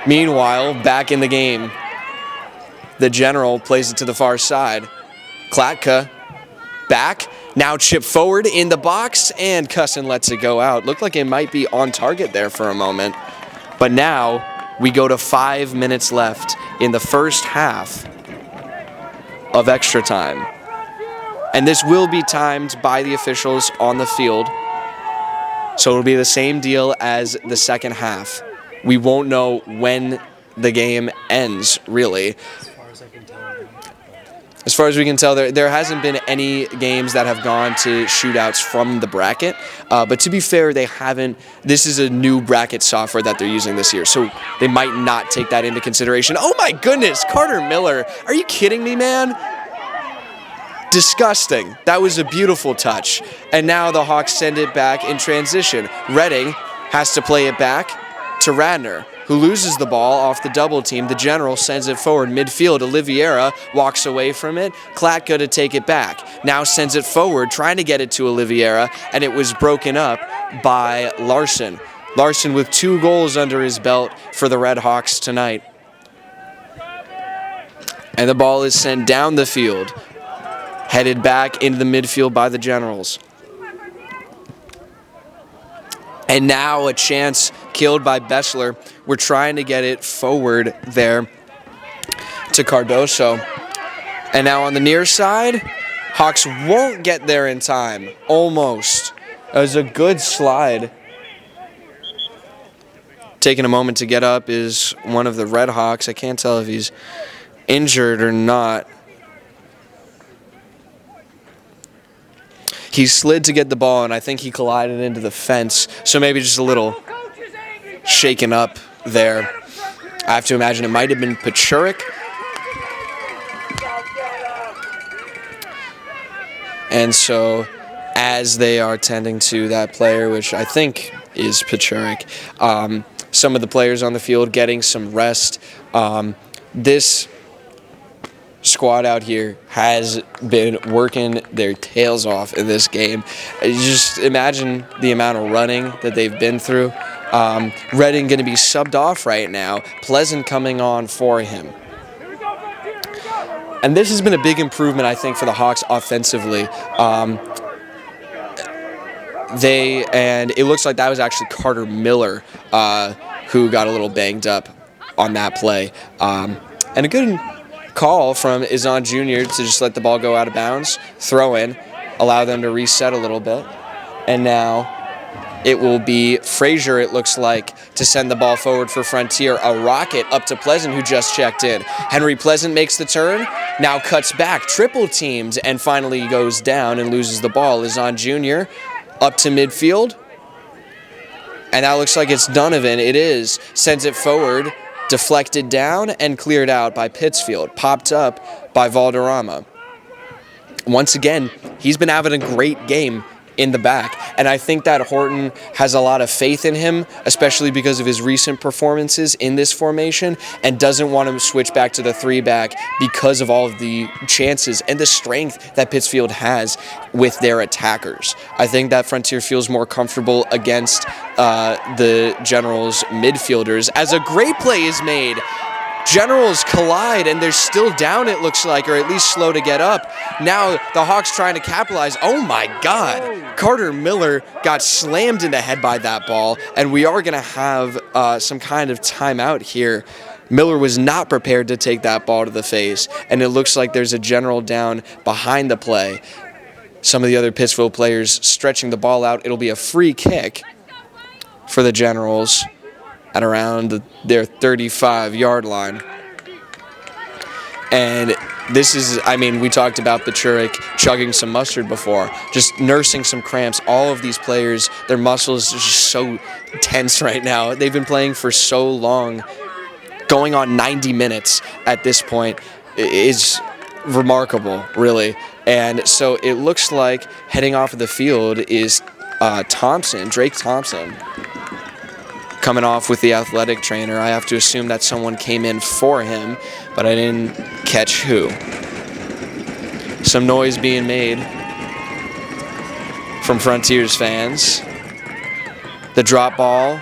meanwhile, back in the game, the General plays it to the far side. Klatka back, now chip forward in the box, and Cussin lets it go out. Looked like it might be on target there for a moment. But now we go to 5 minutes left in the first half of extra time. And this will be timed by the officials on the field. So it'll be the same deal as the second half. We won't know when the game ends, really. As far as we can tell, there hasn't been any games that have gone to shootouts from the bracket. But to be fair, they haven't. This is a new bracket software that they're using this year, so they might not take that into consideration. Oh my goodness, Carter Miller. Are you kidding me, man? Disgusting. That was a beautiful touch. And now the Hawks send it back in transition. Redding has to play it back to Radner, who loses the ball off the double team. The General sends it forward midfield. Oliveira walks away from it. Klatka to take it back. Now sends it forward, trying to get it to Oliveira, and it was broken up by Larson. Larson with 2 goals under his belt for the Red Hawks tonight. And the ball is sent down the field, headed back into the midfield by the Generals. And now a chance killed by Bessler. We're trying to get it forward there to Cardoso. And now on the near side, Hawks won't get there in time. Almost. It was a good slide. Taking a moment to get up is one of the Red Hawks. I can't tell if he's injured or not. He slid to get the ball, and I think he collided into the fence. So maybe just a little shaken up there. I have to imagine it might have been Pachurik. And so as they are tending to that player, which I think is Pachurik, some of the players on the field getting some rest. This squad out here has been working their tails off in this game. You just imagine the amount of running that they've been through. Redding going to be subbed off right now. Pleasant coming on for him. And this has been a big improvement, I think, for the Hawks offensively. And it looks like that was actually Carter Miller who got a little banged up on that play. And a good call from Izan Jr. to just let the ball go out of bounds, throw in, allow them to reset a little bit. And now it will be Frazier, it looks like, to send the ball forward for Frontier. A rocket up to Pleasant, who just checked in. Henry Pleasant makes the turn, now cuts back, triple teamed, and finally goes down and loses the ball. Izan Jr. up to midfield. And that looks like it's Donovan. It is. Sends it forward, deflected down, and cleared out by Pittsfield. Popped up by Valderrama. Once again, he's been having a great game in the back, and I think that Horton has a lot of faith in him, especially because of his recent performances in this formation, and doesn't want to switch back to the 3-back because of all of the chances and the strength that Pittsfield has with their attackers. I think that Frontier feels more comfortable against the Generals' midfielders, as a great play is made. Generals collide, and they're still down, it looks like, or at least slow to get up. Now the Hawks trying to capitalize. Oh my God. Carter Miller got slammed in the head by that ball, and we are going to have some kind of timeout here. Miller was not prepared to take that ball to the face, and it looks like there's a General down behind the play. some of the other Pittsfield players stretching the ball out. It'll be a free kick for the Generals at around their 35-yard line. And this is, I mean, we talked about Bachurik chugging some mustard before, just nursing some cramps. All of these players, their muscles are just so tense right now. They've been playing for so long. Going on 90 minutes at this point is remarkable, really. And so it looks like heading off of the field is Drake Thompson, coming off with the athletic trainer. I have to assume that someone came in for him, but I didn't catch who. Some noise being made from Frontiers fans. The drop ball,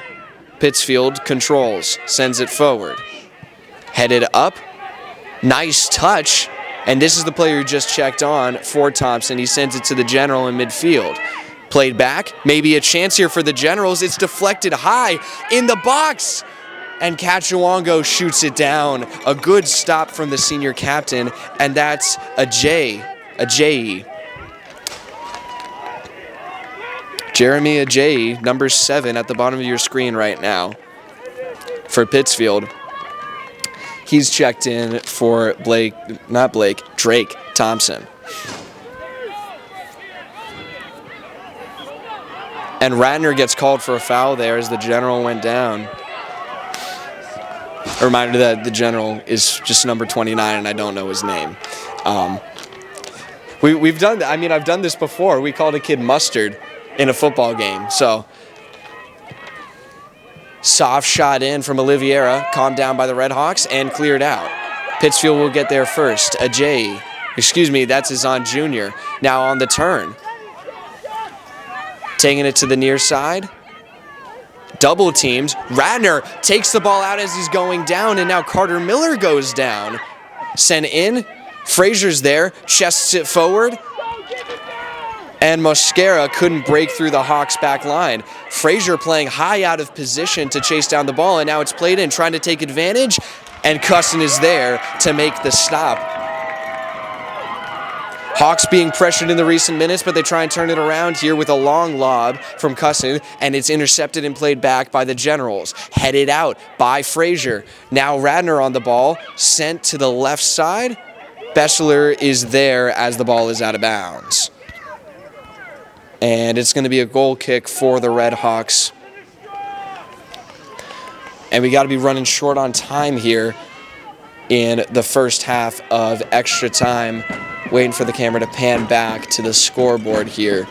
Pittsfield controls, sends it forward. Headed up, nice touch, and this is the player who just checked on for Thompson. He sends it to the General in midfield. Played back, maybe a chance here for the Generals. It's deflected high in the box, and Kachuango shoots it down. A good stop from the senior captain, and that's a J. Jeremy Ajayi, number 7 at the bottom of your screen right now for Pittsfield. He's checked in for Drake Thompson. And Radner gets called for a foul there as the General went down. A reminder that the General is just number 29 and I don't know his name. We've done, I mean, I've done this before. We called a kid Mustard in a football game. So, soft shot in from Oliveira, calmed down by the Redhawks and cleared out. Pittsfield will get there first. That's Azan Jr. Now on the turn. Taking it to the near side. Double teamed. Radner takes the ball out as he's going down, and now Carter Miller goes down. Sent in. Frazier's there. Chests it forward. And Mosquera couldn't break through the Hawks' back line. Frazier playing high out of position to chase down the ball, and now it's played in, trying to take advantage, and Cusson is there to make the stop. Hawks being pressured in the recent minutes, but they try and turn it around here with a long lob from Cusson, and it's intercepted and played back by the Generals. Headed out by Frazier. Now Radner on the ball, sent to the left side. Bessler is there as the ball is out of bounds. And it's going to be a goal kick for the Red Hawks. And we got to be running short on time here in the first half of extra time. Waiting for the camera to pan back to the scoreboard here.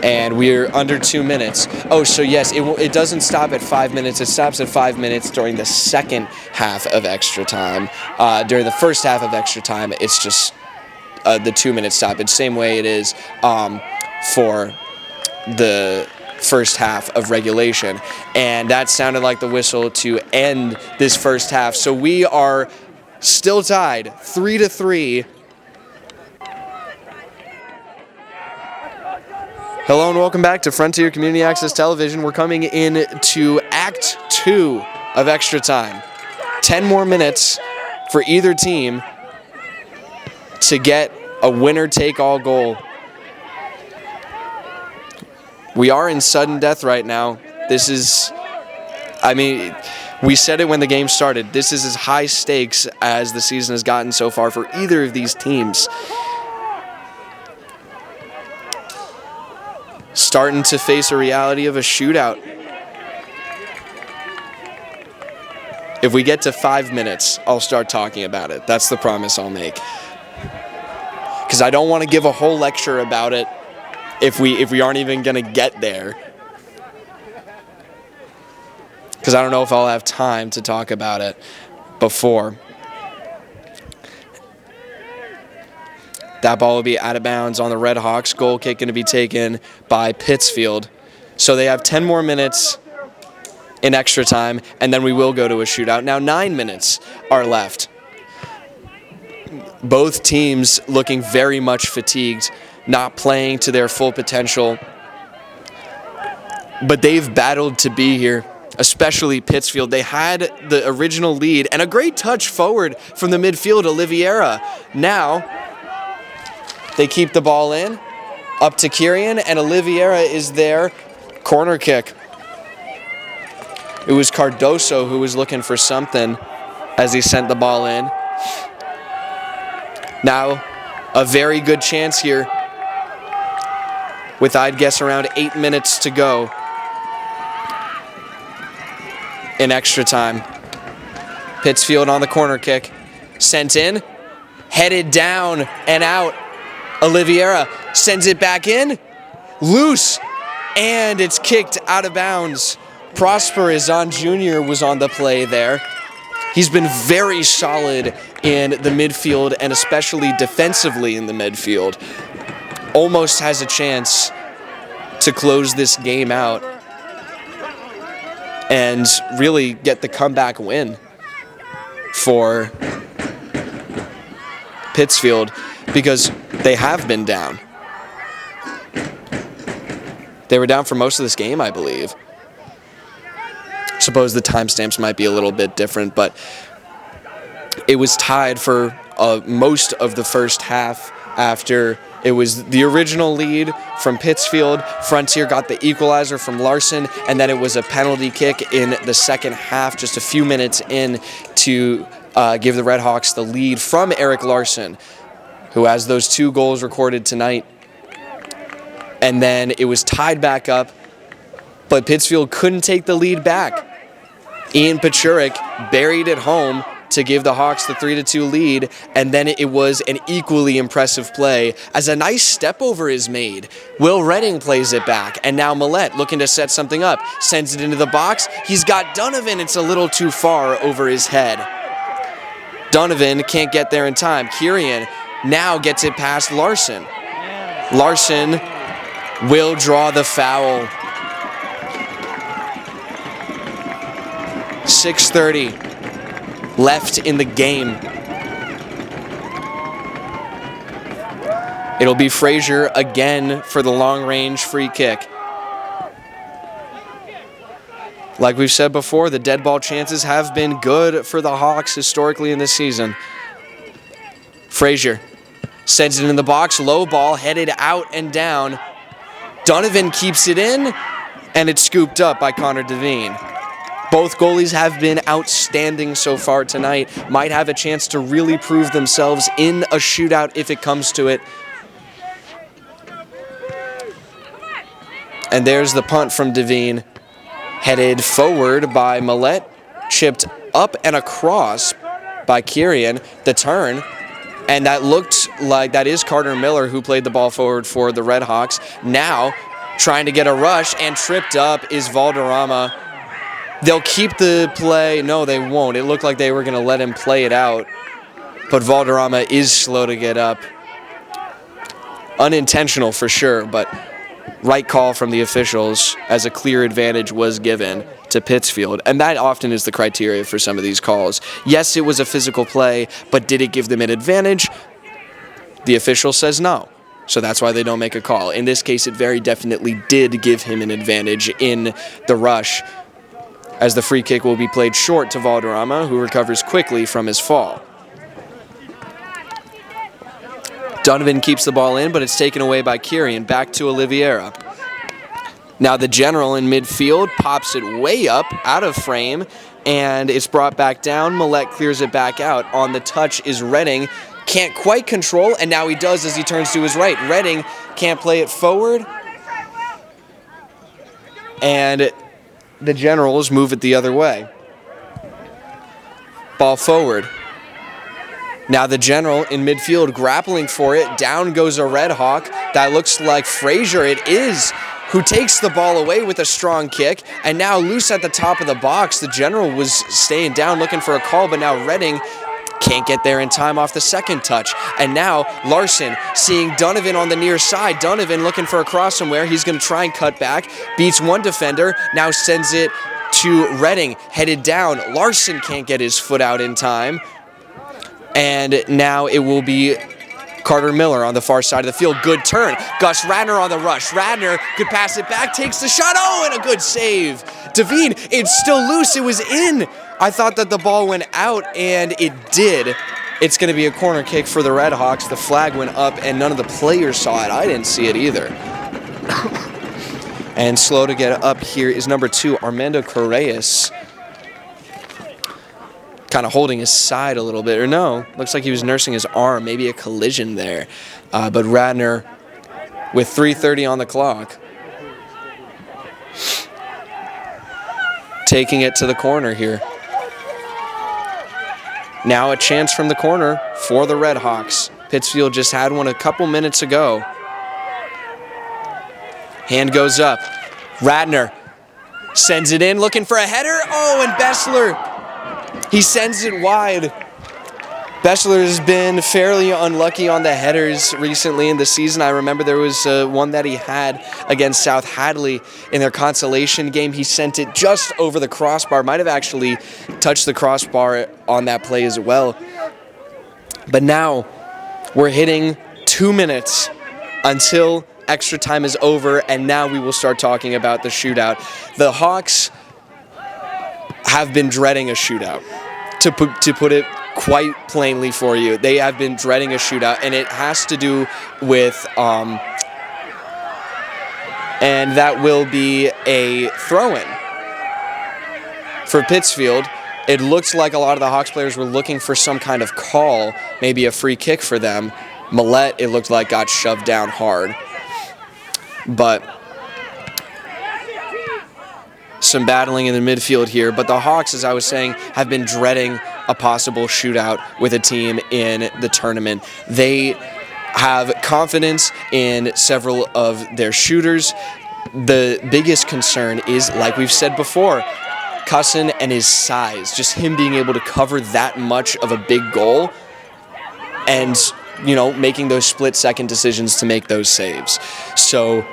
And we're under 2 minutes. Oh, so yes, it doesn't stop at 5 minutes. It stops at 5 minutes during the second half of extra time. During the first half of extra time, it's just the 2-minute stoppage. Same way it is for the first half of regulation. And that sounded like the whistle to end this first half. So we are still tied 3-3. Hello and welcome back to Frontier Community Access Television. We're coming into Act 2 of extra time. 10 more minutes for either team to get a winner-take-all goal. We are in sudden death right now. This is, I mean, we said it when the game started. This is as high stakes as the season has gotten so far for either of these teams. Starting to face a reality of a shootout. If we get to 5 minutes, I'll start talking about it. That's the promise I'll make. Because I don't want to give a whole lecture about it if we aren't even going to get there. Because I don't know if I'll have time to talk about it before. That ball will be out of bounds on the Red Hawks. Goal kick going to be taken by Pittsfield. So they have 10 more minutes in extra time, and then we will go to a shootout. Now 9 minutes are left. Both teams looking very much fatigued, not playing to their full potential. But they've battled to be here, especially Pittsfield. They had the original lead and a great touch forward from the midfield, Oliveira. Now, They keep the ball in. Up to Kirian, and Oliveira is there. Corner kick. It was Cardoso who was looking for something as he sent the ball in. Now, a very good chance here with, I'd guess, around 8 minutes to go in extra time. Pittsfield on the corner kick. Sent in, headed down and out. Oliveira sends it back in, loose, and it's kicked out of bounds. Prosper Izan Jr. was on the play there. He's been very solid in the midfield and especially defensively in the midfield. Almost has a chance to close this game out and really get the comeback win for Pittsfield, because they have been down. They were down for most of this game, I believe. Suppose the timestamps might be a little bit different, but it was tied for most of the first half after it was the original lead from Pittsfield. Frontier got the equalizer from Larson, and then it was a penalty kick in the second half, just a few minutes in, to give the Redhawks the lead from Eric Larson, who has those 2 goals recorded tonight. And then it was tied back up, but Pittsfield couldn't take the lead back. Ian Pachurik buried it home to give the Hawks the 3-2 lead, and then it was an equally impressive play as a nice step over is made. Will Redding plays it back, and now Millette looking to set something up, sends it into the box. He's got Donovan. It's a little too far over his head. Donovan can't get there in time. Kirian now gets it past Larson. Larson will draw the foul. 6:30 left in the game. It'll be Frazier again for the long-range free kick. Like we've said before, the dead ball chances have been good for the Hawks historically in this season. Frazier sends it in the box, low ball, headed out and down. Donovan keeps it in, and it's scooped up by Connor Devine. Both goalies have been outstanding so far tonight. Might have a chance to really prove themselves in a shootout if it comes to it. And there's the punt from Devine. Headed forward by Millette. Chipped up and across by Kirian. The turn. And that looked like that is Carter Miller who played the ball forward for the Redhawks. Now trying to get a rush, and tripped up is Valderrama. They'll keep the play. No, they won't. It looked like they were going to let him play it out. But Valderrama is slow to get up. Unintentional for sure, but right call from the officials as a clear advantage was given to Pittsfield. And that often is the criteria for some of these calls. Yes, it was a physical play, but did it give them an advantage? The official says no. So that's why they don't make a call. In this case, it very definitely did give him an advantage in the rush, as the free kick will be played short to Valderrama, who recovers quickly from his fall. Donovan keeps the ball in, but it's taken away by Kirian. Back to Oliveira. Now the general in midfield pops it way up, out of frame, and it's brought back down. Millette clears it back out. On the touch is Redding. Can't quite control, and now he does as he turns to his right. Redding can't play it forward. And the Generals move it the other way. Ball forward. Now the General in midfield grappling for it. Down goes a Red Hawk. That looks like Frazier. It is, who takes the ball away with a strong kick. And now loose at the top of the box. The General was staying down looking for a call, but now Redding can't get there in time off the second touch. And now Larson seeing Donovan on the near side. Donovan looking for a cross somewhere. He's going to try and cut back. Beats one defender. Now sends it to Redding. Headed down. Larson can't get his foot out in time. And now it will be Carter Miller on the far side of the field. Good turn. Gus Radner on the rush. Radner could pass it back. Takes the shot. Oh, and a good save. Devine, it's still loose. It was in. I thought that the ball went out, and it did. it's going to be a corner kick for the Red Hawks. The flag went up, and none of the players saw it. I didn't see it either. And slow to get up here is number 2, Armando Correas. Kind of holding his side a little bit. Or no, looks like he was nursing his arm. Maybe a collision there. But Radner, with 3:30 on the clock, taking it to the corner here. Now a chance from the corner for the Red Hawks. Pittsfield just had one a couple minutes ago. Hand goes up. Radner sends it in, looking for a header. Oh, and Bessler, he sends it wide. Bessler has been fairly unlucky on the headers recently in the season. I remember there was one that he had against South Hadley in their consolation game. He sent it just over the crossbar. Might have actually touched the crossbar on that play as well. But now we're hitting 2 minutes until extra time is over, and now we will start talking about the shootout. The Hawks have been dreading a shootout, to put it quite plainly for you. They have been dreading a shootout, and it has to do with, and that will be a throw-in for Pittsfield. It looks like a lot of the Hawks players were looking for some kind of call, maybe a free kick for them. Millette, it looked like, got shoved down hard. But some battling in the midfield here. But the Hawks, as I was saying, have been dreading a possible shootout with a team in the tournament. They have confidence in several of their shooters. The biggest concern is, like we've said before, Cusson and his size. Just him being able to cover that much of a big goal and, you know, making those split-second decisions to make those saves. So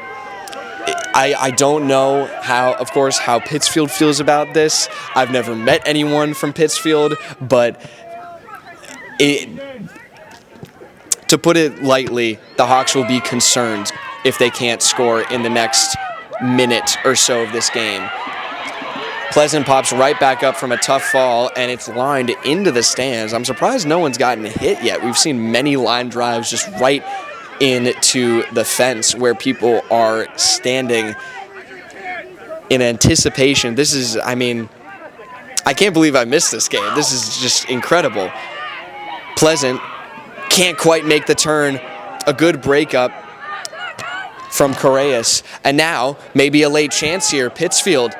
I don't know how Pittsfield feels about this. I've never met anyone from Pittsfield, but to put it lightly, the Hawks will be concerned if they can't score in the next minute or so of this game. Pleasant pops right back up from a tough fall, and it's lined into the stands. I'm surprised no one's gotten hit yet. We've seen many line drives just right into the fence where people are standing in anticipation. This is, I mean, I can't believe I missed this game. This is just incredible. Pleasant can't quite make the turn. A good breakup from Correas. And now, maybe a late chance here, Pittsfield.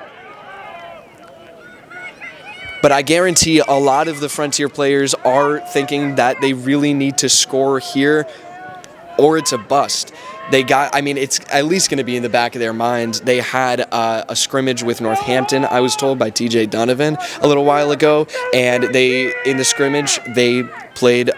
But I guarantee a lot of the Frontier players are thinking that they really need to score here or it's a bust. It's at least going to be in the back of their minds. They had a scrimmage with Northampton, I was told by TJ Donovan a little while ago, and in the scrimmage, they played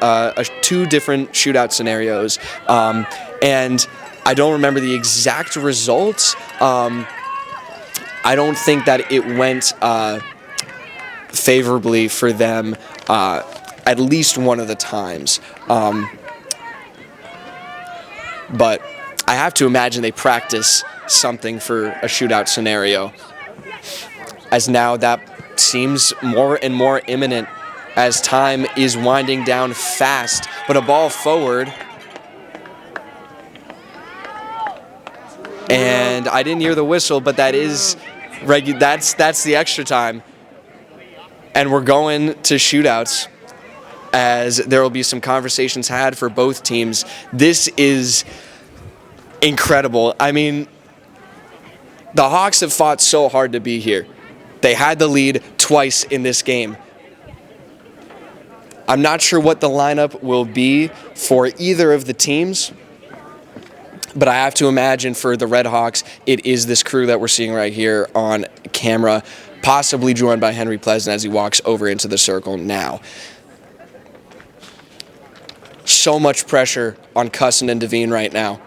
2 different shootout scenarios. And I don't remember the exact results. I don't think that it went favorably for them at least one of the times. But I have to imagine they practice something for a shootout scenario, as now that seems more and more imminent as time is winding down fast. But a ball forward, and I didn't hear the whistle, but that is that's the extra time, and we're going to shootouts, as there will be some conversations had for both teams. This is incredible. I mean, the Hawks have fought so hard to be here. They had the lead twice in this game. I'm not sure what the lineup will be for either of the teams, but I have to imagine for the Red Hawks, it is this crew that we're seeing right here on camera, possibly joined by Henry Pleasant as he walks over into the circle now. So much pressure on Cusson and Devine right now.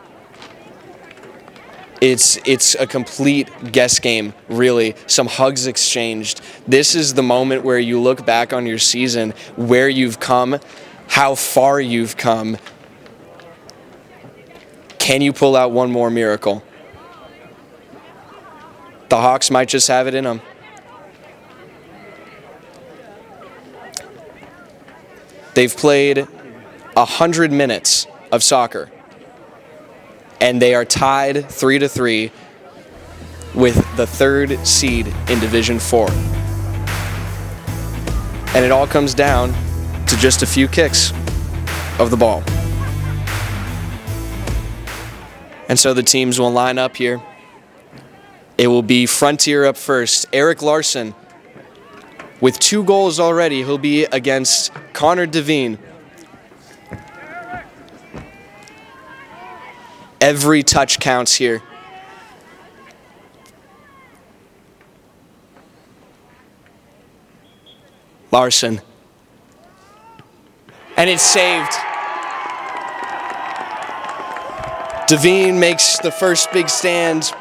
It's a complete guess game, really. Some hugs exchanged. This is the moment where you look back on your season, where you've come, how far you've come. Can you pull out one more miracle? The Hawks might just have it in them. They've played 100 minutes of soccer, and they are tied 3-3 with the 3rd seed in Division 4. And it all comes down to just a few kicks of the ball. And so the teams will line up here. It will be Frontier up first. Eric Larson, with 2 goals already, he'll be against Connor Devine. Every touch counts here. Larson. And it's saved. Devine makes the first big stand.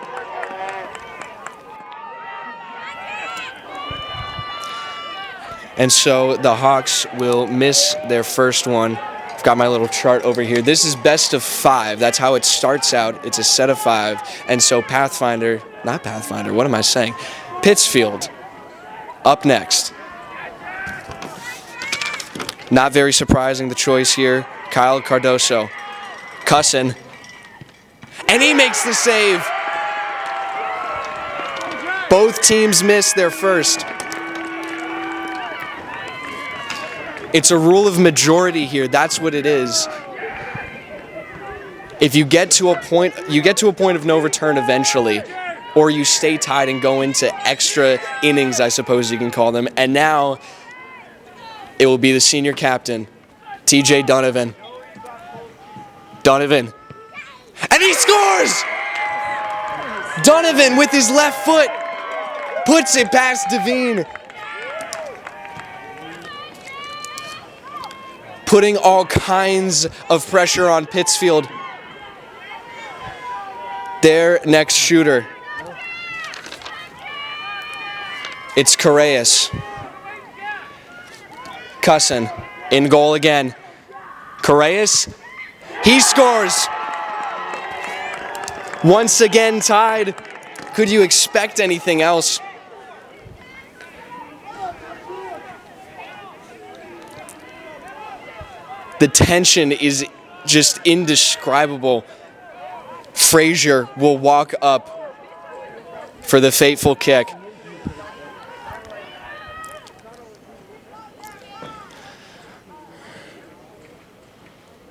And so the Hawks will miss their first one. I've got my little chart over here. This is best of 5. That's how it starts out. It's a set of 5. And so what am I saying? Pittsfield up next. Not very surprising, the choice here. Kyle Cardoso. Cussin. And he makes the save. Both teams miss their first. It's a rule of majority here. That's what it is. If you get to a point of no return eventually, or you stay tied and go into extra innings, I suppose you can call them. And now it will be the senior captain, TJ Donovan. Donovan. And he scores! Donovan with his left foot puts it past Devine. Putting all kinds of pressure on Pittsfield. Their next shooter. It's Correas. Cussin in goal again. Correas, he scores. Once again tied. Could you expect anything else? The tension is just indescribable. Frazier will walk up for the fateful kick.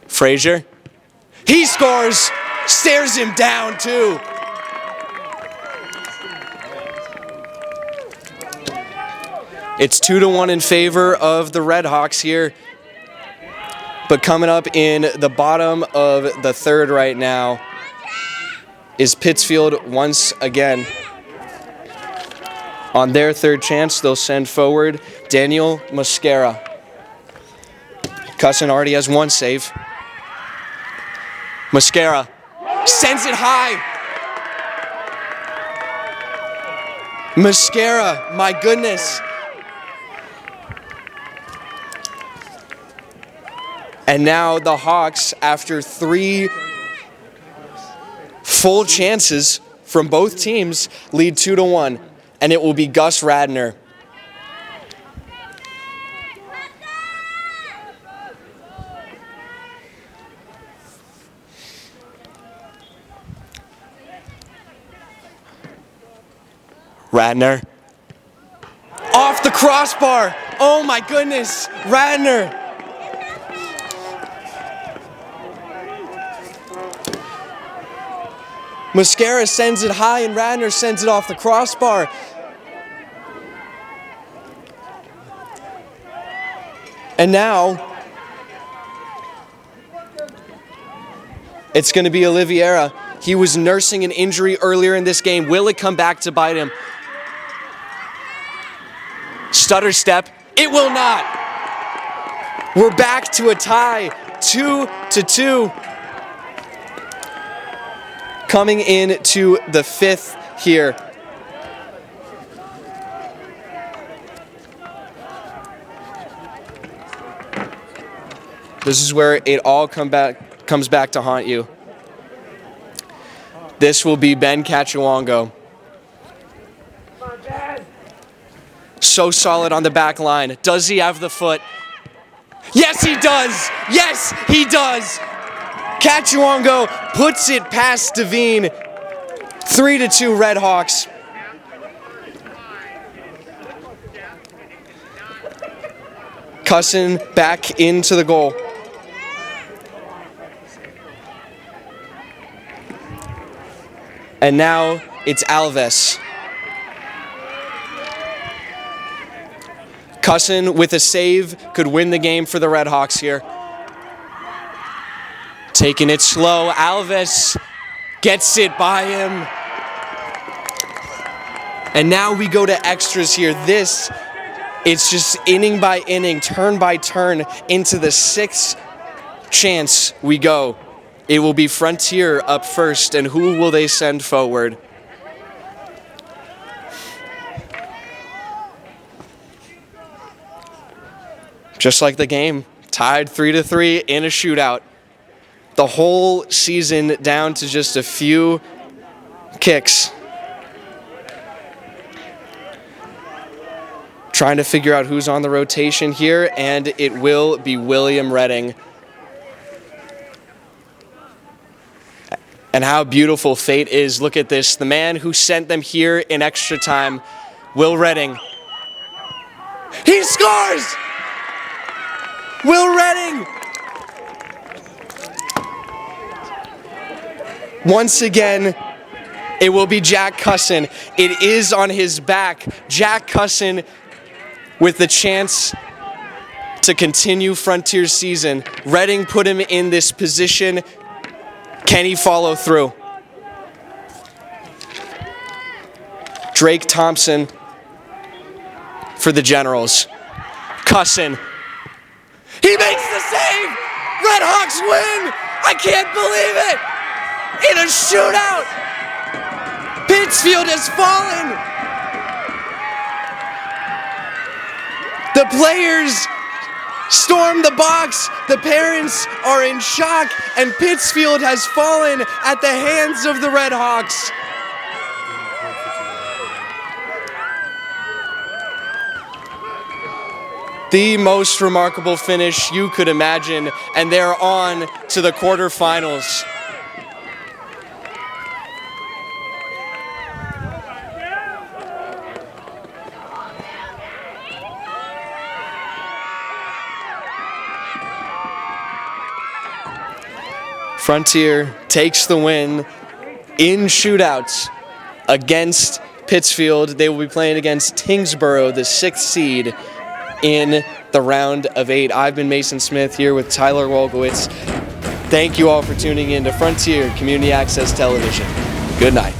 Frazier, he scores, stares him down too. It's 2-1 in favor of the Red Hawks here. But coming up in the bottom of the third right now is Pittsfield once again. On their third chance, they'll send forward Daniel Mosquera. Cussin already has one save. Mosquera sends it high. Mosquera, my goodness. And now the Hawks, after 3 full chances from both teams, lead 2-1. And it will be Gus Radner. Radner. Off the crossbar. Oh my goodness. Radner. Mosquera sends it high and Radner sends it off the crossbar. And now it's going to be Oliveira. He was nursing an injury earlier in this game. Will it come back to bite him? Stutter step. It will not. We're back to a tie, 2-2. Coming into the 5th here. This is where it all comes back to haunt you. This will be Ben Cachuongo. So solid on the back line. Does he have the foot? Yes, he does. Yes, he does. Kachuongo puts it past Devine. 3-2 Red Hawks. Cusson back into the goal. And now it's Alves. Cusson with a save could win the game for the Red Hawks here. Taking it slow. Alves gets it by him. And now we go to extras here. It's just inning by inning, turn by turn, into the sixth chance we go. It will be Frontier up first, and who will they send forward? Just like the game, tied 3-3 in a shootout. The whole season down to just a few kicks. Trying to figure out who's on the rotation here, and it will be William Redding. And how beautiful fate is. Look at this. The man who sent them here in extra time, Will Redding. He scores! Will Redding! Once again, it will be Jack Cusson. It is on his back. Jack Cusson with the chance to continue Frontier's season. Redding put him in this position. Can he follow through? Drake Thompson for the Generals. Cusson. He makes the save! Red Hawks win! I can't believe it! In a shootout! Pittsfield has fallen! The players storm the box, the parents are in shock, and Pittsfield has fallen at the hands of the Red Hawks. The most remarkable finish you could imagine, and they're on to the quarterfinals. Frontier takes the win in shootouts against Pittsfield. They will be playing against Tingsboro, the 6th seed, in the round of 8. I've been Mason Smith here with Tyler Wolkowitz. Thank you all for tuning in to Frontier Community Access Television. Good night.